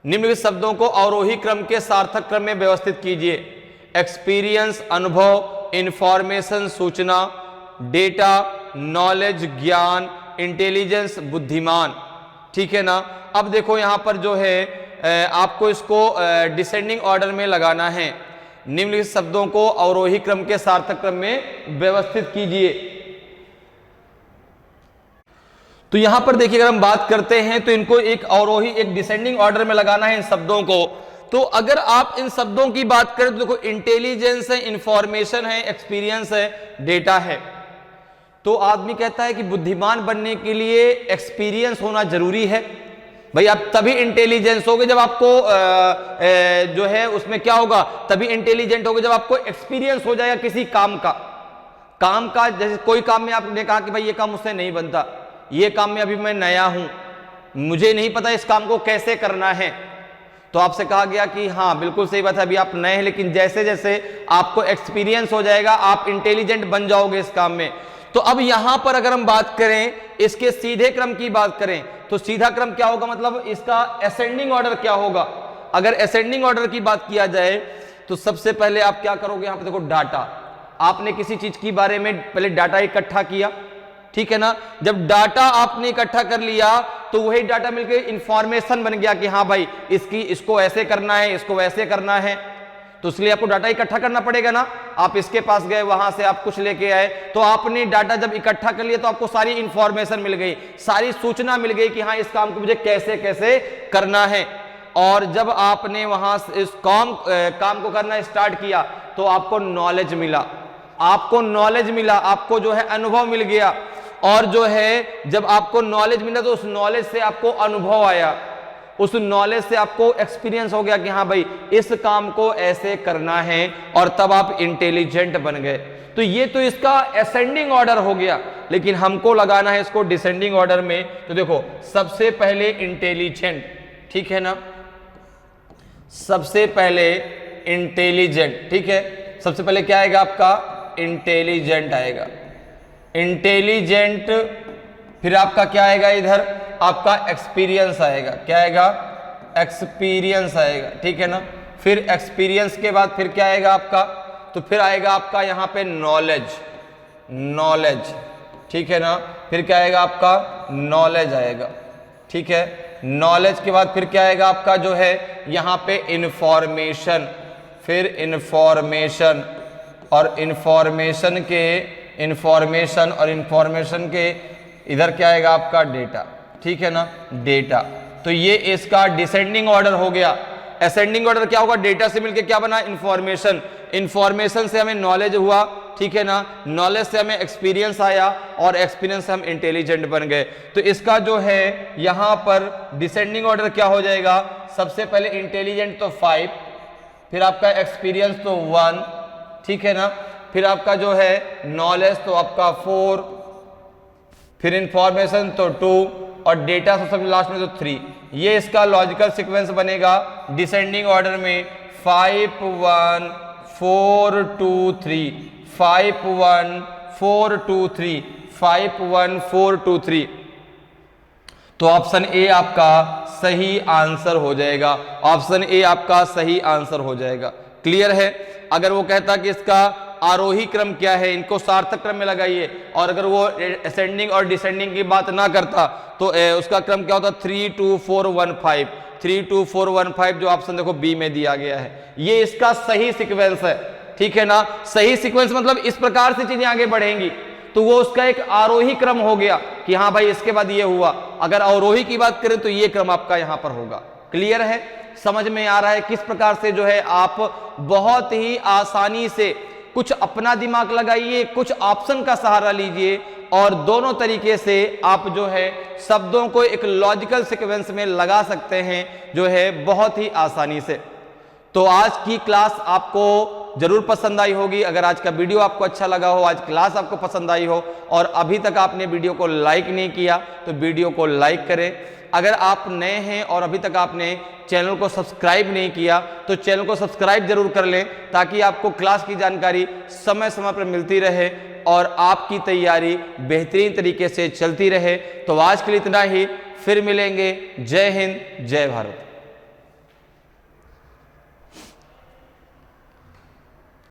निम्नलिखित शब्दों को अवरोही क्रम के सार्थक क्रम में व्यवस्थित कीजिए। एक्सपीरियंस अनुभव, इंफॉर्मेशन सूचना, डेटा नॉलेज ज्ञान, इंटेलिजेंस बुद्धिमान, ठीक है ना। अब देखो यहां पर जो है आपको इसको डिसेंडिंग ऑर्डर में लगाना है। निम्नलिखित शब्दों को अवरोही क्रम के सार्थक क्रम में व्यवस्थित कीजिए। तो यहां पर देखिए अगर हम बात करते हैं तो इनको एक अवरोही, एक डिसेंडिंग ऑर्डर में लगाना है इन शब्दों को। तो अगर आप इन शब्दों की बात करें तो देखो इंटेलिजेंस है, इंफॉर्मेशन है, एक्सपीरियंस है, डेटा है। तो आदमी कहता है कि बुद्धिमान बनने के लिए एक्सपीरियंस होना जरूरी है। भाई आप तभी इंटेलिजेंस होगे जब आपको जो है उसमें क्या होगा, तभी इंटेलिजेंट होगे जब आपको एक्सपीरियंस हो जाएगा किसी काम का। जैसे कोई काम में आपने कहा कि भाई ये काम मुझसे नहीं बनता, ये काम में अभी मैं नया हूं, मुझे नहीं पता इस काम को कैसे करना है, तो आपसे कहा गया कि हाँ बिल्कुल सही बात है, अभी आप नए हैं, लेकिन जैसे जैसे आपको एक्सपीरियंस हो जाएगा आप इंटेलिजेंट बन जाओगे इस काम में। तो अब यहां पर अगर हम बात करें, इसके सीधे क्रम की बात करें तो सीधा क्रम क्या होगा, मतलब इसका असेंडिंग ऑर्डर क्या होगा। अगर असेंडिंग ऑर्डर की बात किया जाए तो सबसे पहले आप क्या करोगे, यहां पे देखो डाटा, आपने किसी चीज के बारे में पहले डाटा इकट्ठा किया, ठीक है ना। जब डाटा आपने इकट्ठा कर लिया तो वही डाटा मिलकर इंफॉर्मेशन बन गया कि हाँ भाई इसको ऐसे करना है, इसको वैसे करना है। तो इसलिए आपको डाटा इकट्ठा करना पड़ेगा ना। आप इसके पास गए, वहां से आप कुछ लेके आए, तो आपने डाटा जब इकट्ठा कर लिया तो आपको सारी इंफॉर्मेशन मिल गई, सारी सूचना मिल गई कि हाँ इस काम को मुझे कैसे कैसे करना है। और जब आपने वहां से इस काम को करना स्टार्ट किया तो आपको नॉलेज मिला, आपको जो है अनुभव मिल गया। और जो है जब आपको नॉलेज मिला तो उस नॉलेज से आपको अनुभव आया, उस नॉलेज से आपको एक्सपीरियंस हो गया कि हाँ भाई इस काम को ऐसे करना है, और तब आप इंटेलिजेंट बन गए। तो ये तो इसका असेंडिंग ऑर्डर हो गया, लेकिन हमको लगाना है इसको डिसेंडिंग ऑर्डर में। तो देखो सबसे पहले इंटेलिजेंट, ठीक है ना, सबसे पहले इंटेलिजेंट, ठीक है। सबसे पहले क्या आएगा आपका, इंटेलिजेंट आएगा, इंटेलिजेंट। फिर आपका क्या आएगा, इधर आपका एक्सपीरियंस आएगा, क्या आएगा, एक्सपीरियंस आएगा, ठीक है ना। फिर एक्सपीरियंस के बाद फिर क्या आएगा आपका, तो फिर आएगा आपका यहां पे नॉलेज, ठीक है ना। फिर क्या आएगा आपका, नॉलेज आएगा, ठीक है। नॉलेज के बाद फिर क्या आएगा आपका जो है यहां पे इंफॉर्मेशन, फिर इंफॉर्मेशन, और इंफॉर्मेशन के इधर क्या आएगा आपका, डेटा, ठीक है ना, डेटा। तो ये इसका डिसेंडिंग ऑर्डर हो गया। असेंडिंग ऑर्डर क्या होगा, डेटा से मिलके क्या बना, इंफॉर्मेशन, इंफॉर्मेशन से हमें नॉलेज हुआ, ठीक है ना, नॉलेज से हमें एक्सपीरियंस आया, और एक्सपीरियंस से हम इंटेलिजेंट बन गए। तो इसका जो है यहां पर डिसेंडिंग ऑर्डर क्या हो जाएगा, सबसे पहले इंटेलिजेंट तो 5, फिर आपका एक्सपीरियंस तो 1, ठीक है ना, फिर आपका जो है नॉलेज तो आपका 4, फिर इंफॉर्मेशन तो 2, और डेटा सबसे लास्ट में तो 3। ये इसका लॉजिकल सीक्वेंस बनेगा डिसेंडिंग ऑर्डर में 5 1 4 2 3, 5 1 4 2 3, 5 1 4 2 3। तो ऑप्शन ए आपका सही आंसर हो जाएगा, ऑप्शन ए आपका सही आंसर हो जाएगा। क्लियर है। अगर वो कहता कि इसका आरोही क्रम क्या है, इनको सार्थक क्रम में लगाइए, और अगर वो असेंडिंग और डिसेंडिंग की बात ना करता तो उसका क्रम क्या होता, 3 2 4 1 5, 3 2 4 1 5, जो ऑप्शन देखो बी में दिया गया है, ये इसका सही सीक्वेंस है, ठीक है ना। सही सीक्वेंस मतलब इस प्रकार से चीजें आगे बढ़ेंगी, तो वो उसका एक आरोही क्रम हो गया कि हाँ भाई इसके बाद ये हुआ। अगर अवरोही की बात करें तो ये क्रम आपका यहां पर होगा। क्लियर है, समझ में आ रहा है किस प्रकार से जो है आप बहुत ही आसानी से कुछ अपना दिमाग लगाइए, कुछ ऑप्शन का सहारा लीजिए, और दोनों तरीके से आप जो है शब्दों को एक लॉजिकल सीक्वेंस में लगा सकते हैं, जो है बहुत ही आसानी से। तो आज की क्लास आपको जरूर पसंद आई होगी। अगर आज का वीडियो आपको अच्छा लगा हो, आज क्लास आपको पसंद आई हो, और अभी तक आपने वीडियो को लाइक नहीं किया तो वीडियो को लाइक करें। अगर आप नए हैं और अभी तक आपने चैनल को सब्सक्राइब नहीं किया तो चैनल को सब्सक्राइब जरूर कर लें, ताकि आपको क्लास की जानकारी समय समय पर मिलती रहे और आपकी तैयारी बेहतरीन तरीके से चलती रहे। तो आज के लिए इतना ही, फिर मिलेंगे। जय हिंद, जय भारत।